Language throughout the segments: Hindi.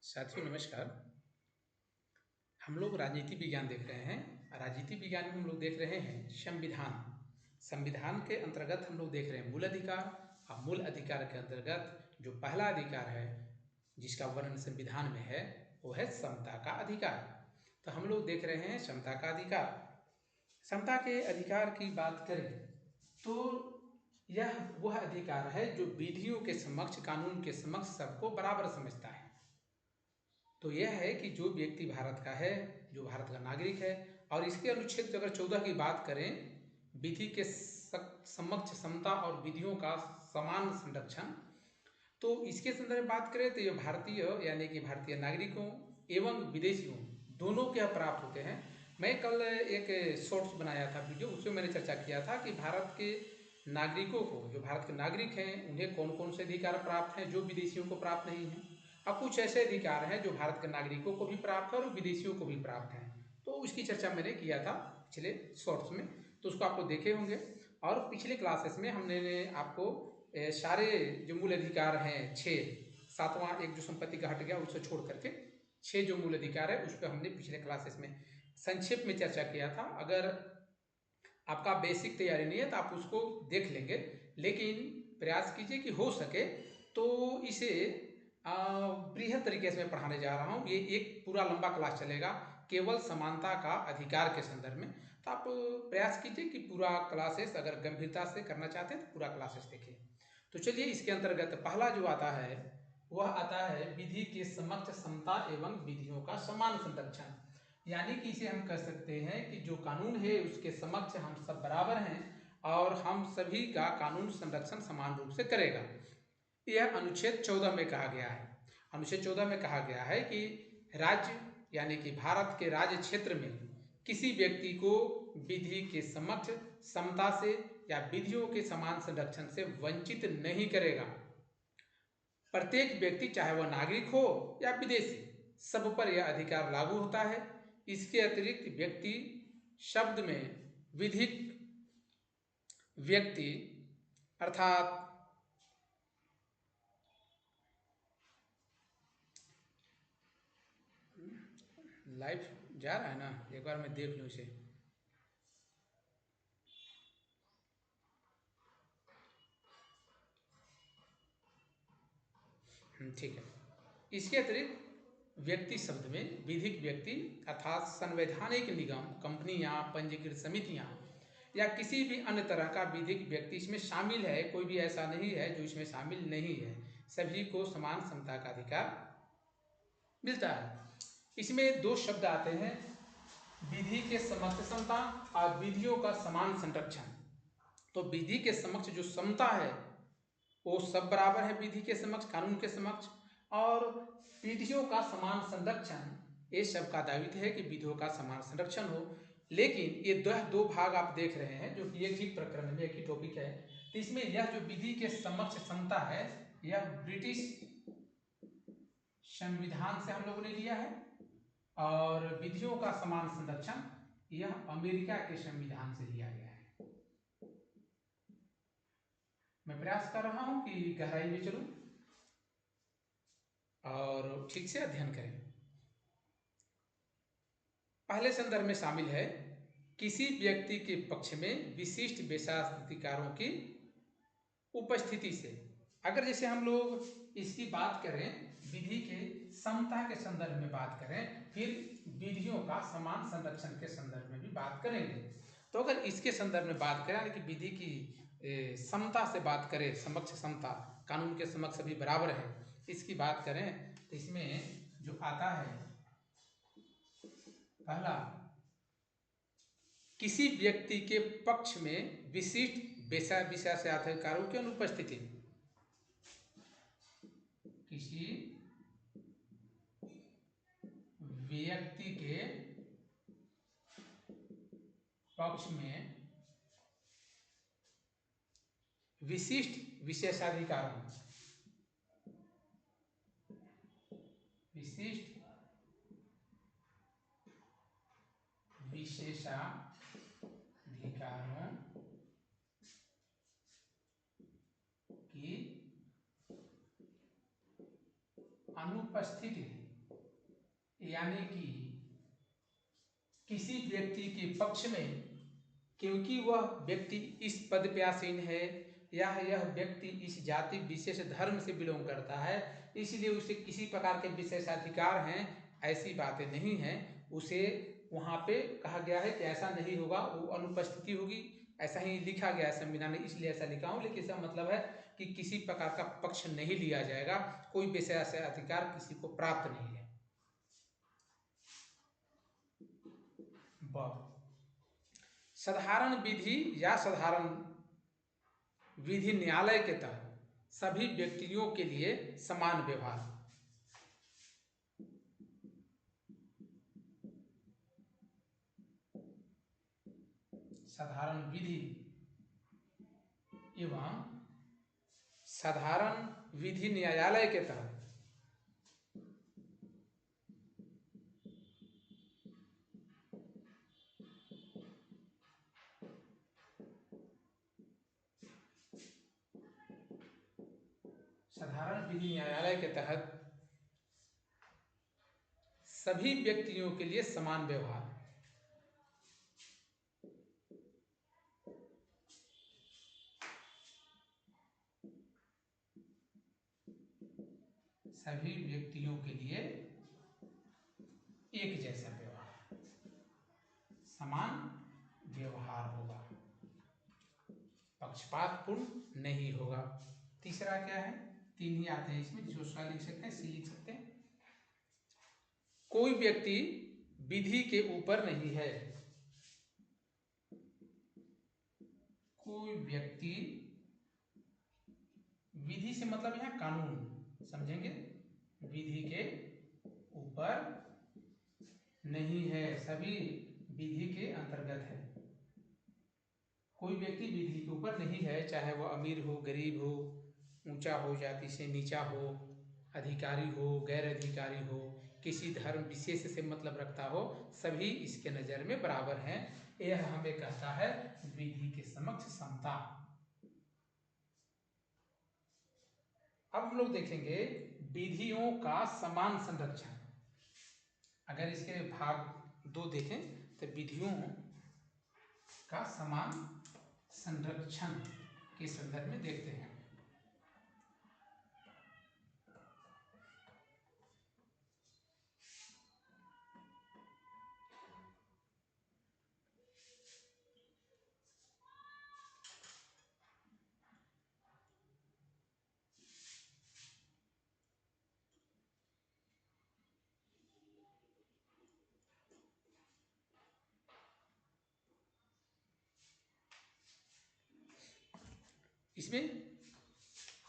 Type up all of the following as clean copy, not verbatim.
साथियों नमस्कार। हम लोग राजनीति विज्ञान देख रहे हैं। राजनीति विज्ञान में हम लोग देख रहे हैं संविधान। संविधान के अंतर्गत हम लोग देख रहे हैं मूल अधिकार। और मूल अधिकार के अंतर्गत जो पहला अधिकार है जिसका वर्णन संविधान में है वो है समता का अधिकार। तो हम लोग देख रहे हैं समता का अधिकार। समता के अधिकार की बात करें तो यह वह अधिकार है जो विधियों के समक्ष, कानून के समक्ष सबको बराबर समझता है। तो यह है कि जो व्यक्ति भारत का है, जो भारत का नागरिक है, और इसके अनुच्छेद अगर 14 की बात करें, विधि के समक्ष समता और विधियों का समान संरक्षण, तो इसके संदर्भ में बात करें तो ये भारतीय यानी कि भारतीय नागरिकों एवं विदेशियों दोनों के प्राप्त होते हैं। मैं कल एक शॉर्ट्स बनाया था वीडियो, उसमें मैंने चर्चा किया था कि भारत के नागरिकों को, जो भारत के नागरिक हैं, उन्हें कौन कौन से अधिकार प्राप्त हैं जो विदेशियों को प्राप्त नहीं हैं। अब कुछ ऐसे अधिकार हैं जो भारत के नागरिकों को भी प्राप्त है और विदेशियों को भी प्राप्त हैं। तो उसकी चर्चा मैंने किया था पिछले शॉर्ट्स में, तो उसको आप लोग देखे होंगे। और पिछले क्लासेस में हमने आपको सारे जो मूल अधिकार हैं 6, 7वां एक जो संपत्ति का हट गया उसको छोड़ करके 6 जो मूल अधिकार है उस पर हमने पिछले क्लासेस में संक्षेप में चर्चा किया था। अगर आपका बेसिक तैयारी नहीं है तो आप उसको देख लेंगे, लेकिन प्रयास कीजिए कि हो सके तो इसे बृहद तरीके से मैं पढ़ाने जा रहा हूँ। ये एक पूरा लंबा क्लास चलेगा केवल समानता का अधिकार के संदर्भ में। तो आप प्रयास कीजिए कि पूरा क्लासेस अगर गंभीरता से करना चाहते हैं तो पूरा क्लासेस देखिए। तो चलिए, इसके अंतर्गत पहला जो आता है वह आता है विधि के समक्ष समता एवं विधियों का समान संरक्षण। यानी कि इसे हम कह सकते हैं कि जो कानून है उसके समक्ष हम सब बराबर हैं और हम सभी का कानून संरक्षण समान रूप से करेगा। यह अनुच्छेद 14 में कहा गया है। अनुच्छेद 14 में कहा गया है कि राज्य यानी कि भारत के राज्य क्षेत्र में किसी व्यक्ति को विधि के समक्ष समता से या विधियों के समान संरक्षण से वंचित नहीं करेगा। प्रत्येक व्यक्ति, चाहे वह नागरिक हो या विदेशी, सब पर यह अधिकार लागू होता है। इसके अतिरिक्त व्यक्ति शब्द में विधिक व्यक्ति अर्थात लाइव जा रहा है ना, एक बार मैं देख लूँ इसे। ठीक है। इसके अतिरिक्त व्यक्ति शब्द में विधिक व्यक्ति अर्थात संवैधानिक निगम, कंपनियां, पंजीकृत समितियां या किसी भी अन्य तरह का विधिक व्यक्ति इसमें शामिल है। कोई भी ऐसा नहीं है जो इसमें शामिल नहीं है। सभी को समान समता का अधिकार मिलता है। इसमें 2 शब्द आते हैं, विधि के समक्ष समता और विधियों का समान संरक्षण। तो विधि के समक्ष जो समता है वो सब बराबर है विधि के समक्ष, कानून के समक्ष, और विधियों का समान संरक्षण, ये सबका दायित्व है कि विधियों का समान संरक्षण हो। लेकिन ये 2 भाग आप देख रहे हैं जो कि एक ही प्रकरण में एक ही टॉपिक है। तो इसमें यह जो विधि के समक्ष समता है यह ब्रिटिश संविधान से हम लोगों ने लिया है, और विधियों का समान संरक्षण यह अमेरिका के संविधान से लिया गया है। मैं प्रयास कर रहा हूं कि गहराई में चलूं और ठीक से अध्ययन करें। पहले संदर्भ में शामिल है किसी व्यक्ति के पक्ष में विशिष्ट विशेषाधिकारों की उपस्थिति से। अगर जैसे हम लोग इसकी बात करें, विधि के समता के संदर्भ में बात करें, फिर विधियों का समान संरक्षण के संदर्भ में भी बात करेंगे। तो अगर इसके संदर्भ में बात करें यानी कि विधि की समता से बात करें, समक्ष समता, कानून के समक्ष सभी बराबर है, इसकी बात करें तो इसमें जो आता है पहला, किसी व्यक्ति के पक्ष में विशिष्ट विशेषाधिकारों की अनुपस्थिति। किसी व्यक्ति के पक्ष में विशिष्ट विशेषाधिकारों, विशिष्ट विशेषाधिकारों की अनुपस्थिति यानी कि किसी व्यक्ति के पक्ष में, क्योंकि वह व्यक्ति इस पद पे आसीन है या यह व्यक्ति इस जाति विशेष धर्म से बिलोंग करता है, इसलिए उसे किसी प्रकार के विशेषाधिकार हैं, ऐसी बातें नहीं हैं। उसे वहाँ पे कहा गया है कि ऐसा नहीं होगा, वो अनुपस्थिति होगी, ऐसा ही लिखा गया है संविधान में, इसलिए ऐसा लिखा हूँ। लेकिन इसका मतलब है कि किसी प्रकार का पक्ष नहीं लिया जाएगा, कोई विशेषाधिकार किसी को प्राप्त नहीं है। साधारण विधि या साधारण विधि न्यायालय के तहत सभी व्यक्तियों के लिए समान व्यवहार। साधारण विधि एवं साधारण विधि न्यायालय के तहत साधारण विधि न्यायालय के तहत सभी व्यक्तियों के लिए समान व्यवहार। सभी व्यक्तियों के लिए एक जैसा व्यवहार, समान व्यवहार होगा, पक्षपातपूर्ण नहीं होगा। तीसरा क्या है, तीन ही आते हैं इसमें, जिसको सा लिख सकते हैं, सी लिख सकते हैं। कोई व्यक्ति विधि के ऊपर नहीं है। कोई व्यक्ति, विधि से मतलब यहाँ कानून समझेंगे, विधि के ऊपर नहीं है, सभी विधि के अंतर्गत है। कोई व्यक्ति विधि के ऊपर नहीं है, चाहे वो अमीर हो, गरीब हो, ऊंचा हो, जाति से नीचा हो, अधिकारी हो, गैर अधिकारी हो, किसी धर्म विशेष से मतलब रखता हो, सभी इसके नज़र में बराबर हैं। यह हमें कहता है विधि के समक्ष समता। अब हम लोग देखेंगे विधियों का समान संरक्षण। अगर इसके भाग 2 देखें तो विधियों का समान संरक्षण के संदर्भ में देखते हैं। इसमें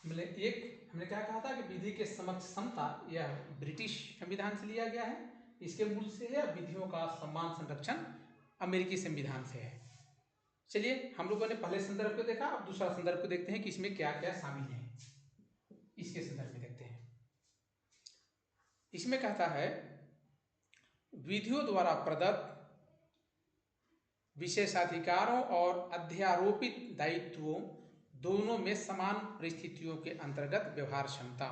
हमने क्या कहा था कि विधि के समक्ष समता, यह ब्रिटिश संविधान से लिया गया है, इसके मूल से है। विधियों का समान संरक्षण अमेरिकी संविधान से है। चलिए, हम लोगों ने पहले संदर्भ को देखा, अब दूसरा संदर्भ को देखते हैं कि इसमें क्या क्या शामिल है। इसके संदर्भ में देखते हैं। इसमें कहता है विधियों द्वारा प्रदत्त विशेषाधिकारों और अध्यारोपित दायित्वों दोनों में समान परिस्थितियों के अंतर्गत व्यवहार क्षमता।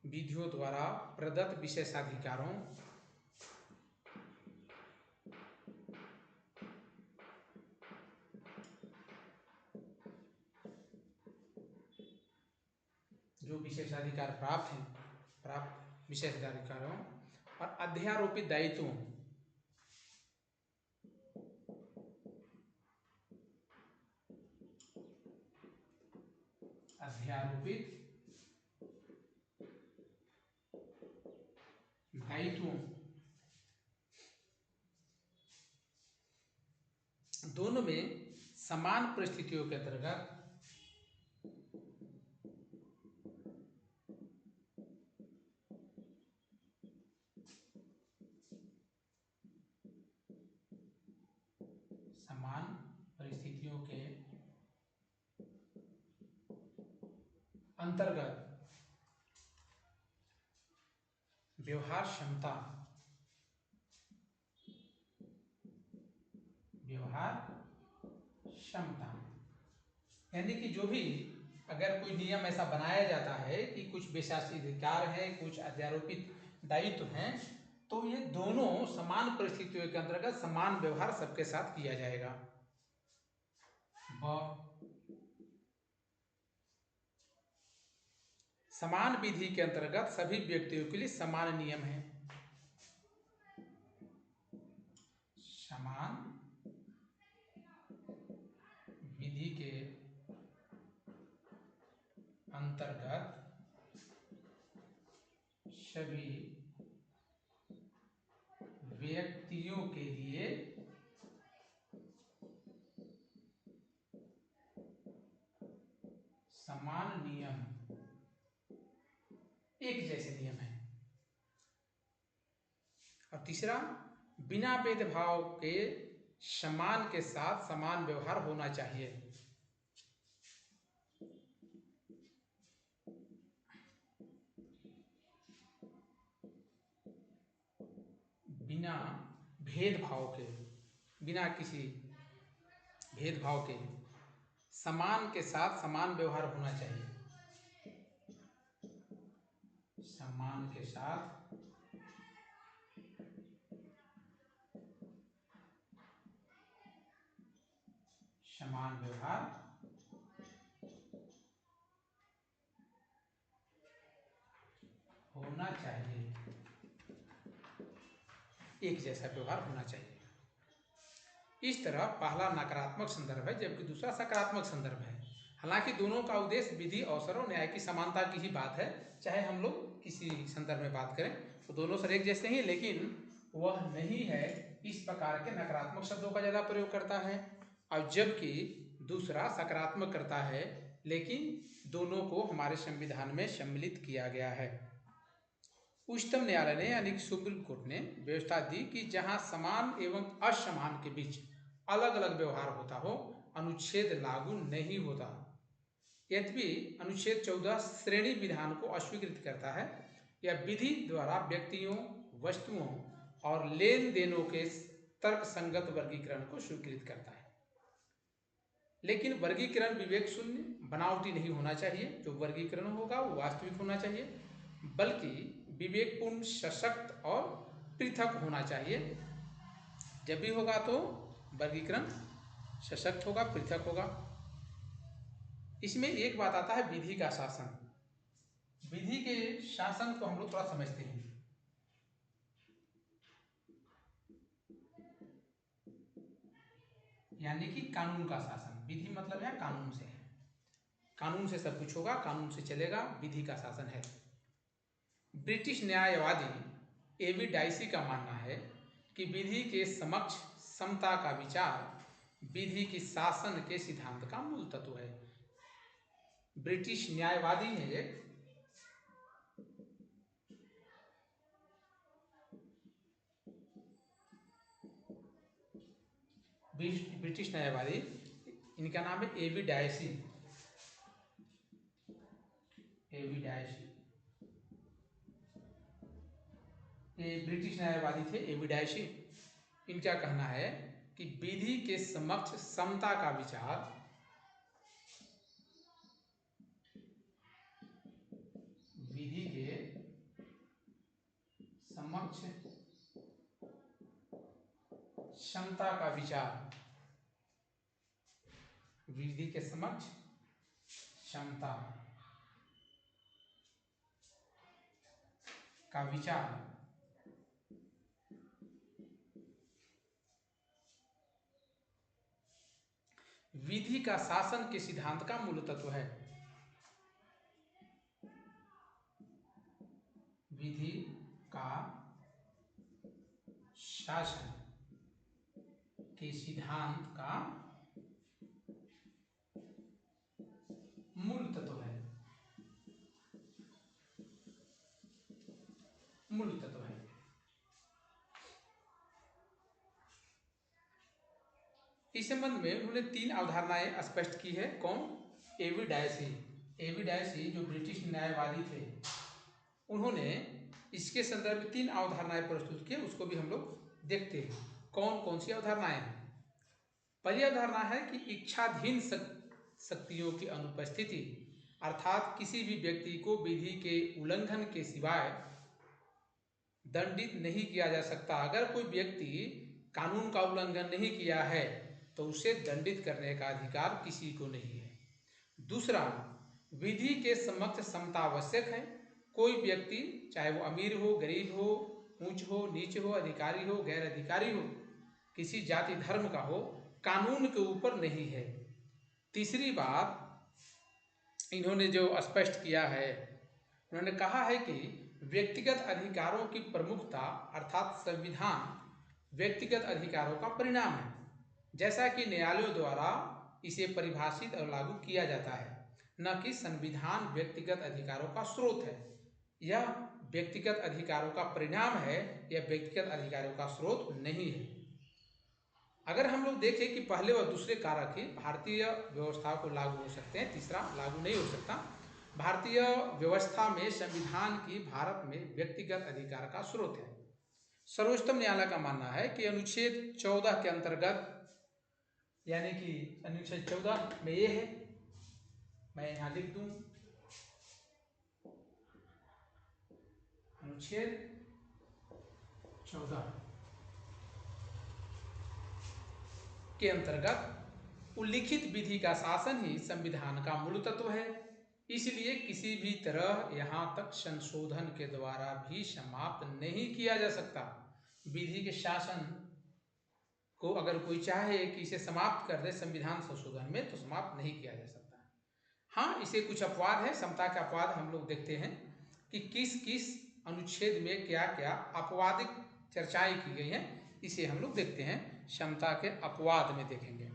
विधियों द्वारा प्रदत्त विशेषाधिकारों जो विशेषाधिकार प्राप्त विशेषाधिकारों और अध्यारोपित दायित्वों दोनों में समान परिस्थितियों के अंतर्गत व्यवहार क्षमता व्यवहार क्षमता। यानी कि जो भी अगर कोई नियम ऐसा बनाया जाता है कि कुछ विशासी अधिकार है, कुछ अध्यारोपित दायित्व हैं, तो ये दोनों समान परिस्थितियों के अंतर्गत समान व्यवहार सबके साथ किया जाएगा। समान विधि के अंतर्गत सभी व्यक्तियों के लिए समान नियम है। समान विधि के अंतर्गत सभी व्यक्तियों के लिए समान नियम, एक जैसे नियम है। और तीसरा, बिना भेदभाव के समान के साथ समान व्यवहार होना चाहिए। बिना भेदभाव के, बिना किसी भेदभाव के समान के साथ समान व्यवहार होना चाहिए। समान के साथ समान व्यवहार होना चाहिए, एक जैसा व्यवहार होना चाहिए। इस तरह पहला नकारात्मक संदर्भ है जबकि दूसरा सकारात्मक संदर्भ है। हालांकि दोनों का उद्देश्य विधि, अवसर और न्याय की समानता की ही बात है। चाहे हम लोग किसी संदर्भ में बात करें तो दोनों सर एक जैसे ही, लेकिन वह नहीं है इस प्रकार के नकारात्मक शब्दों का ज़्यादा प्रयोग करता है, और जबकि दूसरा सकारात्मक करता है, लेकिन दोनों को हमारे संविधान में सम्मिलित किया गया है। उच्चतम न्यायालय ने यानी कि सुप्रीम कोर्ट ने व्यवस्था दी कि जहां समान एवं असमान के बीच अलग अलग व्यवहार होता हो, अनुच्छेद लागू नहीं होता। यद्यपि अनुच्छेद 14 श्रेणी विधान को अस्वीकृत करता है। यह विधि द्वारा व्यक्तियों, वस्तुओं और लेन देनों के तर्क संगत वर्गीकरण को स्वीकृत करता है। लेकिन वर्गीकरण विवेक शून्य, बनावटी नहीं होना चाहिए। जो वर्गीकरण होगा वो वास्तविक होना चाहिए, बल्कि विवेकपूर्ण, सशक्त और पृथक होना चाहिए। जब भी होगा तो वर्गीकरण सशक्त होगा, पृथक होगा। इसमें एक बात आता है विधि का शासन। विधि के शासन को हम लोग थोड़ा समझते हैं। यानी कि कानून का शासन। विधि मतलब है कानून से है, कानून से सब कुछ होगा, कानून से चलेगा, विधि का शासन है। ब्रिटिश न्यायवादी एवी डाइसी का मानना है कि विधि के समक्ष समता का विचार विधि की शासन के सिद्धांत का मूल तत्व है। ब्रिटिश न्यायवादी है ब्रिटिश न्यायवादी, इनका नाम है एवी डाइसी। एवी डाइसी ये ब्रिटिश न्यायवादी थे, एवी डाइसी। इनका कहना है कि विधि के समक्ष समता का विचार विधि के समक्ष क्षमता का विचार, विधि के समक्ष क्षमता का विचार विधि का शासन के सिद्धांत का मूल तत्व है। विधि का शासन के सिद्धांत का मूल तत्व है, मूल तत्व है। इस संबंध में उन्होंने 3 अवधारणाएं स्पष्ट की है। कौन? एवी डाइसी। एवी डाइसी जो ब्रिटिश न्यायवादी थे, उन्होंने इसके संदर्भ में 3 अवधारणाएं प्रस्तुत की, उसको भी हम लोग देखते हैं। कौन कौन सी अवधारणाएं हैं? पहली अवधारणा है कि इच्छाधीन शक्तियों की अनुपस्थिति, अर्थात किसी भी व्यक्ति को विधि के उल्लंघन के सिवाय दंडित नहीं किया जा सकता। अगर कोई व्यक्ति कानून का उल्लंघन नहीं किया है तो उसे दंडित करने का अधिकार किसी को नहीं है। दूसरा, विधि के समक्ष समता आवश्यक है। कोई व्यक्ति चाहे वो अमीर हो, गरीब हो, ऊंच हो, नीच हो, अधिकारी हो, गैर अधिकारी हो, किसी जाति धर्म का हो, कानून के ऊपर नहीं है। तीसरी बात इन्होंने जो स्पष्ट किया है, उन्होंने कहा है कि व्यक्तिगत अधिकारों की प्रमुखता अर्थात संविधान व्यक्तिगत अधिकारों का परिणाम है, जैसा कि न्यायालयों द्वारा इसे परिभाषित और लागू किया जाता है, न कि संविधान व्यक्तिगत अधिकारों का स्रोत है। यह व्यक्तिगत अधिकारों का परिणाम है, यह व्यक्तिगत अधिकारों का स्रोत नहीं है। अगर हम लोग देखें कि पहले और दूसरे कारक ही भारतीय व्यवस्था को लागू हो सकते हैं, तीसरा लागू नहीं हो सकता। भारतीय व्यवस्था में संविधान की भारत में व्यक्तिगत अधिकार का स्रोत है। सर्वोच्चतम न्यायालय का मानना है कि अनुच्छेद 14 के अंतर्गत, यानी कि अनुच्छेद 14 में ये है, मैं यहाँ लिख दूं, अनुच्छेद 14 के अंतर्गत उल्लिखित विधि का शासन ही संविधान का मूल तत्व है। इसलिए किसी भी तरह यहाँ तक संशोधन के द्वारा भी समाप्त नहीं किया जा सकता। विधि के शासन को अगर कोई चाहे कि इसे समाप्त कर दे संविधान संशोधन में, तो समाप्त नहीं किया जा सकता। हाँ, इसे कुछ अपवाद है, समता के अपवाद हम लोग देखते हैं कि किस किस अनुच्छेद में क्या क्या अपवादिक चर्चाएं की गई हैं, इसे हम लोग देखते हैं, समता के अपवाद में देखेंगे।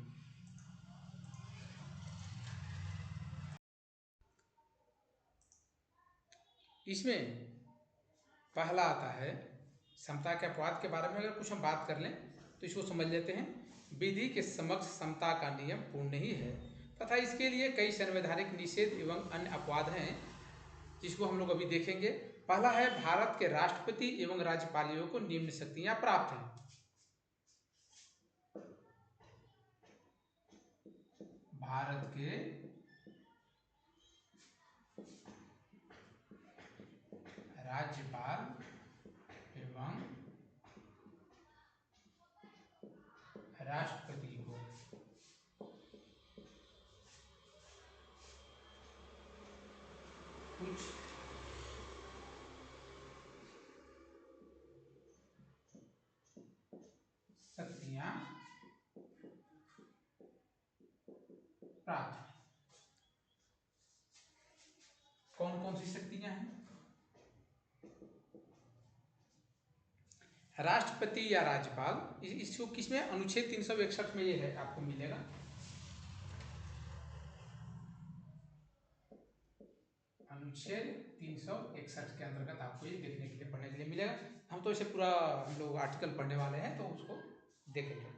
इसमें पहला आता है, समता के अपवाद के बारे में अगर कुछ हम बात कर लें तो इसको समझ लेते हैं। विधि के समक्ष समता का नियम पूर्ण नहीं है तथा इसके लिए कई संवैधानिक निषेध एवं अन्य अपवाद हैं, जिसको हम लोग अभी देखेंगे। पहला है, भारत के राष्ट्रपति एवं राज्यपालियों को निम्न शक्तियां प्राप्त हैं। भारत के राज्यपाल एवं राष्ट्रपति को कुछ शक्तियां प्राप्त। कौन कौन सी शक्तियां हैं? राष्ट्रपति या राज्यपाल, इसको किसमें, अनुच्छेद 361 में ये है, आपको मिलेगा। अनुच्छेद 361 के अंतर्गत आपको ये देखने के लिए, पढ़ने के लिए मिलेगा। हम तो इसे पूरा हम लोग आर्टिकल पढ़ने वाले हैं, तो उसको देखेंगे।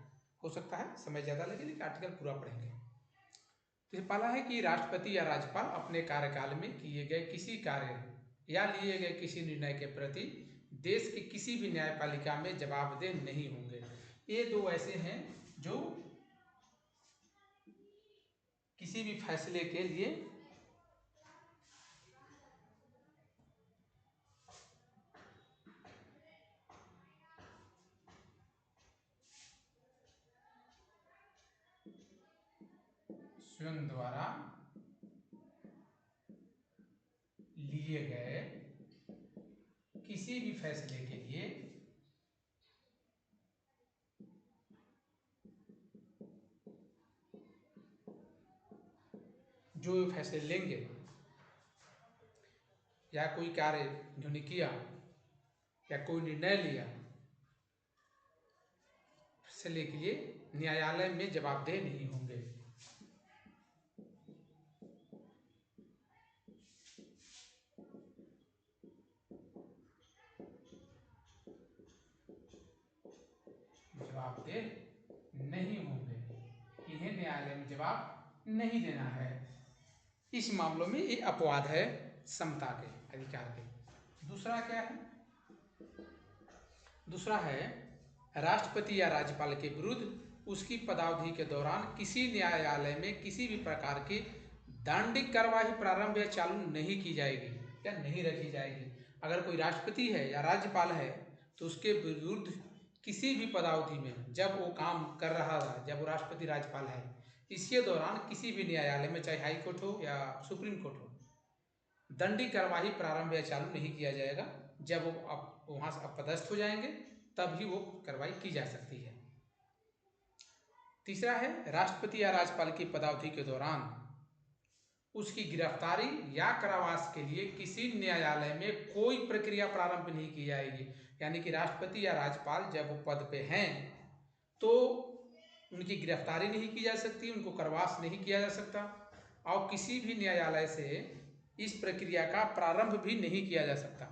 हो सकता है समय ज़्यादा लगे, लेकिन आर्टिकल पूरा पढ़ेंगे। तो पहला है कि राष्ट्रपति या राज्यपाल अपने कार्यकाल में किए गए किसी कार्य या लिए गए किसी निर्णय के प्रति देश की किसी भी न्यायपालिका में जवाबदेह नहीं होंगे। ये दो ऐसे हैं जो किसी भी फैसले के लिए स्वयं द्वारा लिए गए किसी भी फैसले के लिए जो फैसले लेंगे या कोई कार्य जिन्होंने किया या कोई निर्णय लिया, फैसले के लिए न्यायालय में जवाबदेह नहीं होंगे। जवाबदेह नहीं होंगे, इन्हें न्यायालय में जवाब नहीं देना है। इस मामलों में ये अपवाद है समता के अधिकार के। दूसरा क्या है? दूसरा है, राष्ट्रपति या राज्यपाल के विरुद्ध उसकी पदावधि के दौरान किसी न्यायालय में किसी भी प्रकार की दंडिक कार्यवाही प्रारंभ या चालू नहीं की जाएगी या नहीं रखी जाएगी। अगर कोई राष्ट्रपति है या राज्यपाल है तो उसके विरुद्ध किसी भी पदावधि में जब वो काम कर रहा था, जब वो राष्ट्रपति राज्यपाल है, इसके दौरान किसी भी न्यायालय में, चाहे हाई कोर्ट हो या सुप्रीम कोर्ट हो, दंडिक कार्यवाही प्रारंभ या चालू नहीं किया जाएगा। जब वो वहाँ से अपदस्थ हो जाएंगे तभी वो कार्रवाई की जा सकती है। तीसरा है, राष्ट्रपति या राज्यपाल की पदावधि के दौरान उसकी गिरफ्तारी या कारावास के लिए किसी न्यायालय में कोई प्रक्रिया प्रारंभ नहीं की जाएगी। यानी कि राष्ट्रपति या राज्यपाल जब वो पद पे हैं तो उनकी गिरफ्तारी नहीं की जा सकती, उनको कारावास नहीं किया जा सकता और किसी भी न्यायालय से इस प्रक्रिया का प्रारंभ भी नहीं किया जा सकता।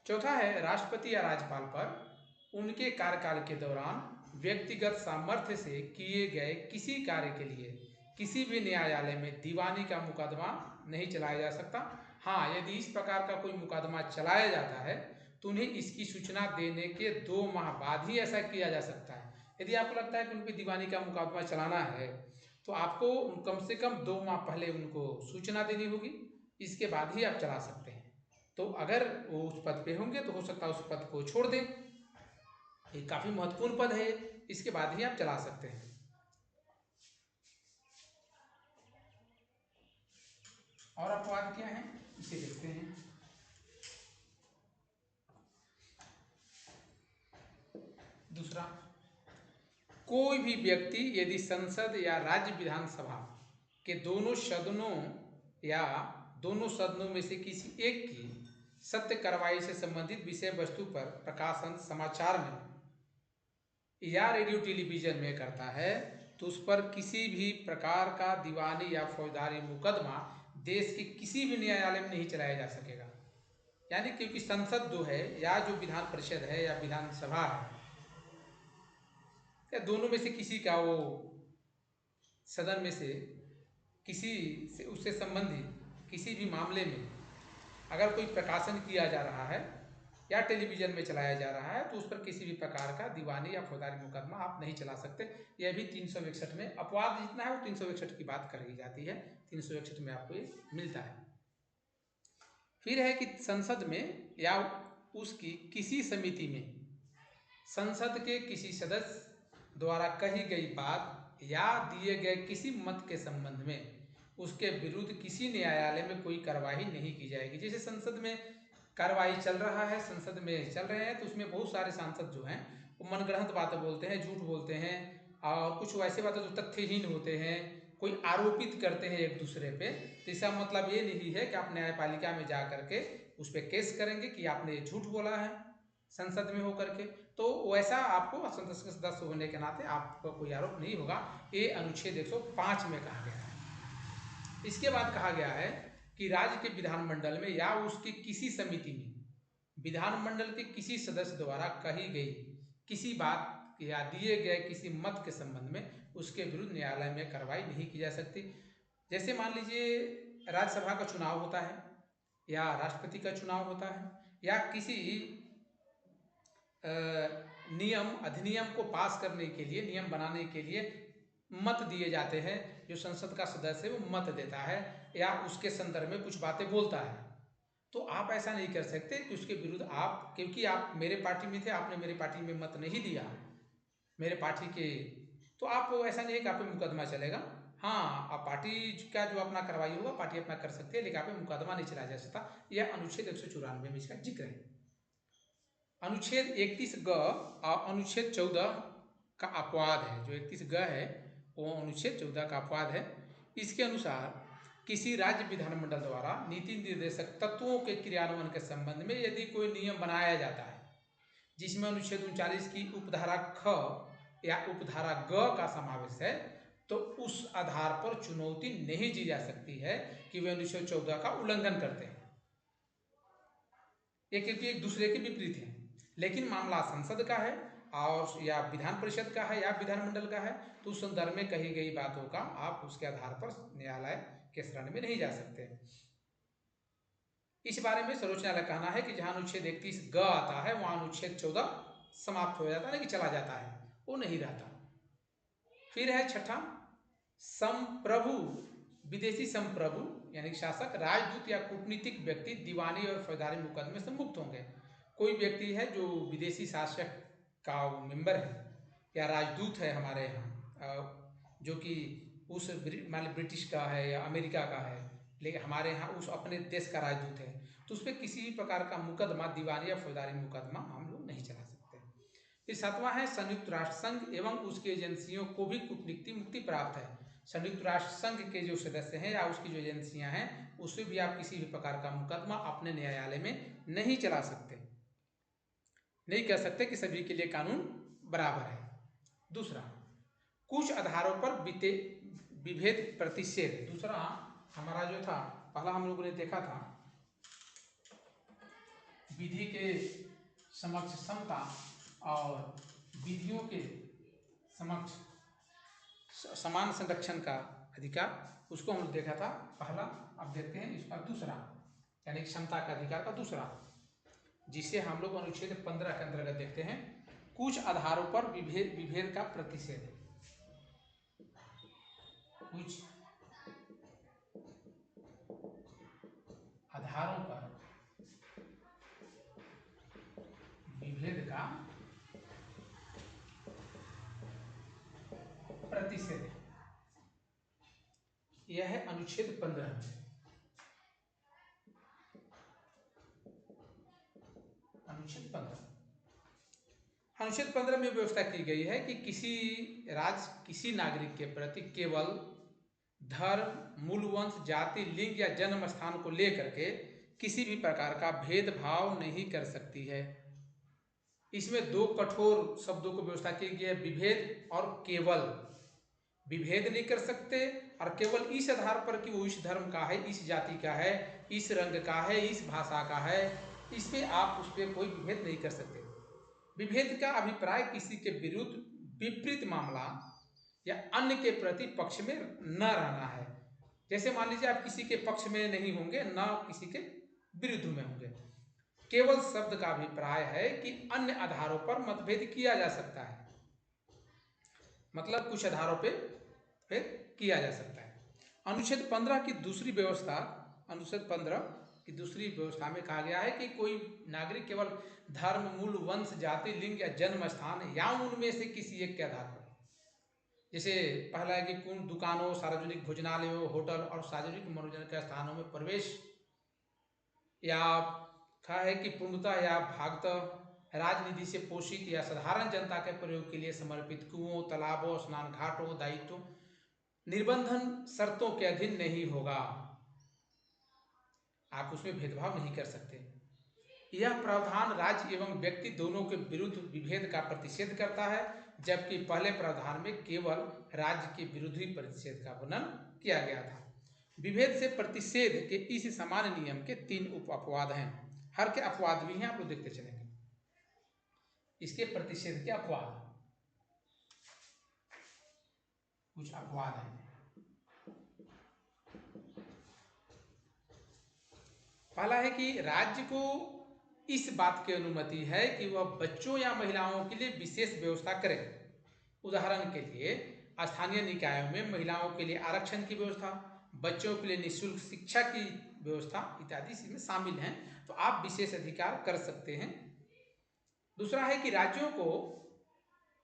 चौथा है, राष्ट्रपति या राज्यपाल पर उनके कार्यकाल के दौरान व्यक्तिगत सामर्थ्य से किए गए किसी कार्य के लिए किसी भी न्यायालय में दीवानी का मुकदमा नहीं चलाया जा सकता। हाँ, यदि इस प्रकार का कोई मुकदमा चलाया जाता है तो उन्हें इसकी सूचना देने के 2 माह बाद ही ऐसा किया जा सकता है। यदि आपको लगता है कि उन पर दीवानी का मुकदमा चलाना है तो आपको कम से कम 2 माह पहले उनको सूचना देनी होगी, इसके बाद ही आप चला सकते हैं। तो अगर वो उस पद पे होंगे तो हो सकता है उस पद को छोड़ दें, ये काफ़ी महत्वपूर्ण पद है, इसके बाद ही आप चला सकते हैं। और अपवाद क्या है इसे देखते हैं। दूसरा, कोई भी व्यक्ति यदि संसद या राज्य विधानसभा के दोनों सदनों या दोनों सदनों में से किसी एक की सत्य कार्रवाई से संबंधित विषय वस्तु पर प्रकाशन समाचार में या रेडियो टेलीविजन में करता है तो उस पर किसी भी प्रकार का दीवानी या फौजदारी मुकदमा देश के किसी भी न्यायालय में नहीं चलाया जा सकेगा। यानी क्योंकि संसद जो है या जो विधान परिषद है या विधानसभा है या दोनों में से किसी का वो सदन में से किसी से उससे संबंधित किसी भी मामले में अगर कोई प्रकाशन किया जा रहा है या टेलीविजन में चलाया जा रहा है तो उस पर किसी भी प्रकार का दीवानी या फौजदारी मुकदमा आप नहीं चला सकते। यह भी 361 में अपवाद जितना है वो 361 की बात करी जाती है, 361 में आपको ये मिलता है। फिर है कि संसद में या उसकी किसी समिति में संसद के किसी सदस्य द्वारा कही गई बात या दिए गए किसी मत के संबंध में उसके विरुद्ध किसी न्यायालय में कोई कार्रवाई नहीं की जाएगी। जैसे संसद में कार्रवाई चल रहा है, संसद में चल रहे हैं तो उसमें बहुत सारे सांसद जो हैं वो मनगढ़ंत बातें बोलते हैं, झूठ बोलते हैं और कुछ वैसे बातें जो तथ्यहीन होते हैं, कोई आरोपित करते हैं एक दूसरे पे। तो इसका मतलब ये नहीं है कि आप न्यायपालिका में जा करके उस पर केस करेंगे कि आपने झूठ बोला है संसद में होकर के, तो वैसा आपको संसद के सदस्य होने के नाते आपका कोई आरोप नहीं होगा। ये अनुच्छेद 105 में कहा गया है। इसके बाद कहा गया है कि राज्य के विधानमंडल में या उसकी किसी समिति में विधानमंडल के किसी सदस्य द्वारा कही गई किसी बात या दिए गए किसी मत के संबंध में उसके विरुद्ध न्यायालय में कार्रवाई नहीं की जा सकती। जैसे मान लीजिए राज्यसभा का चुनाव होता है या राष्ट्रपति का चुनाव होता है या किसी नियम अधिनियम को पास करने के लिए, नियम बनाने के लिए मत दिए जाते हैं, जो संसद का सदस्य है वो मत देता है या उसके संदर्भ में कुछ बातें बोलता है, तो आप ऐसा नहीं कर सकते कि उसके विरुद्ध आप, क्योंकि आप मेरे पार्टी में थे, आपने मेरे पार्टी में मत नहीं दिया मेरे पार्टी के, तो आप ऐसा नहीं है कि आप पे मुकदमा चलेगा। हाँ, आप पार्टी का जो अपना कार्रवाई होगा पार्टी अपना कर सकती है, लेकिन आप पे मुकदमा नहीं चलाया जा सकता। यह अनुच्छेद 194 में इसका जिक्र है। अनुच्छेद 31 ग और अनुच्छेद 14 का अपवाद है। जो 31 ग है वो अनुच्छेद 14 का अपवाद है। इसके अनुसार किसी राज्य विधानमंडल द्वारा नीति निर्देशक तत्वों के क्रियान्वयन के संबंध में यदि कोई नियम बनाया जाता है जिसमें अनुच्छेद 39 की उपधारा ख या उपधारा ग का समावेश है, तो उस आधार पर चुनौती नहीं दी जा सकती है कि वे अनुच्छेद 14 का उल्लंघन करते हैं। ये क्योंकि एक दूसरे के विपरीत हैं। लेकिन मामला संसद का है और या विधान परिषद का है या विधानमंडल का है, तो उस संदर्भ में कही गई बातों का आप उसके आधार पर न्यायालय के शरण में नहीं जा सकते। इस बारे में सर्वोच्च न्यायालय कहना है कि जहां अनुच्छेद 31 ग आता है वहां अनुच्छेद 14 समाप्त हो जाता है कि चला जाता है, वो नहीं रहता। फिर है छठा, संप्रभु, विदेशी संप्रभु यानी शासक, राजदूत या कूटनीतिक व्यक्ति दीवानी और फौजदारी मुकदमे से मुक्त होंगे। कोई व्यक्ति है जो विदेशी शासक का मेंबर है या राजदूत है हमारे यहाँ, जो कि उस मान ली ब्रिटिश का है या अमेरिका का है, लेकिन हमारे यहाँ उस अपने देश का राजदूत है, तो उस पर किसी भी प्रकार का मुकदमा, दीवानी या फौजदारी मुकदमा हम लोग नहीं चला सकते। फिर सातवां है, संयुक्त राष्ट्र संघ एवं उसकी एजेंसियों को भी कूटनीतिक मुक्ति प्राप्त है। संयुक्त राष्ट्र संघ के जो सदस्य हैं या उसकी जो एजेंसियां हैं, उससे भी आप किसी भी प्रकार का मुकदमा अपने न्यायालय में नहीं चला सकते, नहीं कह सकते कि सभी के लिए कानून बराबर है। दूसरा, कुछ आधारों पर विभेद प्रतिषेध। दूसरा हमारा जो था, पहला हम लोगों ने देखा था विधि के समक्ष समता और विधियों के समक्ष समान संरक्षण का अधिकार, उसको हम लोग देखा था पहला। अब देखते हैं इसका दूसरा, यानी क्षमता का अधिकार का दूसरा, जिसे हम लोग अनुच्छेद 15 के अंतर्गत देखते हैं, कुछ आधारों पर विभेद का प्रतिषेध। कुछ आधारों पर विभेद का प्रतिषेध, यह है अनुच्छेद 15। अनुच्छेद 15 में व्यवस्था की गई है कि किसी राज्य किसी नागरिक के प्रति केवल धर्म, मूल वंश, जाति, लिंग या जन्म स्थान को लेकर के किसी भी प्रकार का भेदभाव नहीं कर सकती है। इसमें दो कठोर शब्दों को व्यवस्था की गई है, विभेद और केवल। विभेद नहीं कर सकते और केवल इस आधार पर कि वो इस धर्म का है, इस जाति का है, इस रंग का है, इस भाषा का है, इस पे आप उस पर कोई विभेद नहीं कर सकते। विभेद का अभिप्राय किसी के विरुद्ध विपरीत मामला या अन्य के प्रति पक्ष में न रहना है। जैसे मान लीजिए आप किसी के पक्ष में नहीं होंगे, न किसी के विरुद्ध में होंगे। केवल शब्द का अभिप्राय है कि अन्य आधारों पर मतभेद किया जा सकता है, मतलब कुछ आधारों पे किया जा सकता है। अनुच्छेद 15 की दूसरी व्यवस्था, अनुच्छेद 15 की दूसरी व्यवस्था में कहा गया है कि कोई नागरिक केवल धर्म, मूल वंश, जाति, लिंग या जन्म स्थान या उनमें से किसी एक के आधार पर, जैसे पहला है कि कौन दुकानों, सार्वजनिक भोजनालयों, होटल और सार्वजनिक मनोरंजन के स्थानों में प्रवेश, या कहा है कि पूर्णतः या भागतः राजनिधि से पोषित या साधारण जनता के प्रयोग के लिए समर्पित कुओं, तालाबों, स्नान घाटों, दायित्व निर्बंधन शर्तों के अधीन नहीं होगा। आप उसमें भेदभाव नहीं कर सकते। यह प्रावधान राज्य एवं व्यक्ति दोनों के विरुद्ध विभेद का प्रतिषेध करता है, जबकि पहले प्रावधान में केवल राज्य के विरोधी प्रतिषेध का वर्णन किया गया था। विभेद से प्रतिषेध के इस सामान्य नियम के 3 उप अपवाद हैं। हर के अपवाद भी हैं, आप लोग देखते चलेंगे। इसके प्रतिषेध के अपवाद, कुछ अपवाद हैं। पहला है कि राज्य को इस बात की अनुमति है कि वह बच्चों या महिलाओं के लिए विशेष व्यवस्था करे। उदाहरण के लिए स्थानीय निकायों में महिलाओं के लिए आरक्षण की व्यवस्था, बच्चों के लिए निःशुल्क शिक्षा की व्यवस्था इत्यादि इसमें शामिल हैं, तो आप विशेष अधिकार कर सकते हैं। दूसरा है कि राज्यों को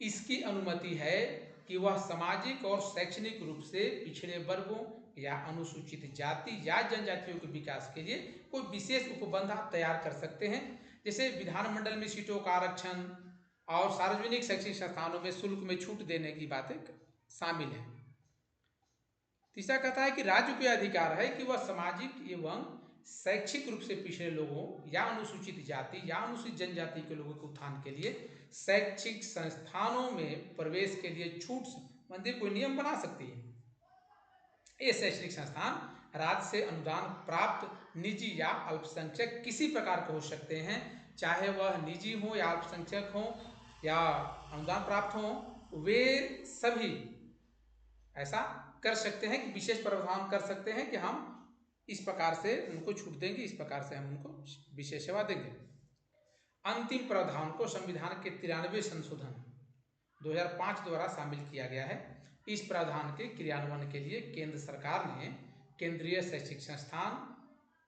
इसकी अनुमति है कि वह सामाजिक और शैक्षणिक रूप से पिछड़े वर्गों या अनुसूचित जाति या जनजातियों के विकास के लिए कोई विशेष उपबंध तैयार कर सकते हैं। जैसे विधानमंडल में सीटों का आरक्षण और सार्वजनिक शैक्षणिक संस्थानों में शुल्क में छूट देने की बातें शामिल हैं। तीसरा कहता है कि राज्य को अधिकार है कि वह सामाजिक एवं शैक्षिक रूप से पिछड़े लोगों या अनुसूचित जाति या अनुसूचित जनजाति के लोगों के उत्थान के लिए शैक्षिक संस्थानों में प्रवेश के लिए छूट संबंधी कोई नियम बना सकती है। ये शैक्षणिक संस्थान राज्य से अनुदान प्राप्त निजी या अल्पसंख्यक किसी प्रकार के हो सकते हैं, चाहे वह निजी हो या अल्पसंख्यक हो या अनुदान प्राप्त हो, वे सभी ऐसा कर सकते हैं कि विशेष प्रावधान कर सकते हैं कि हम इस प्रकार से उनको छूट देंगे, इस प्रकार से हम उनको विशेष सेवा देंगे। अंतिम प्रावधान को संविधान के 93 संशोधन 2005 द्वारा शामिल किया गया है। इस प्रावधान के क्रियान्वयन के लिए केंद्र सरकार ने केंद्रीय शैक्षिक संस्थान,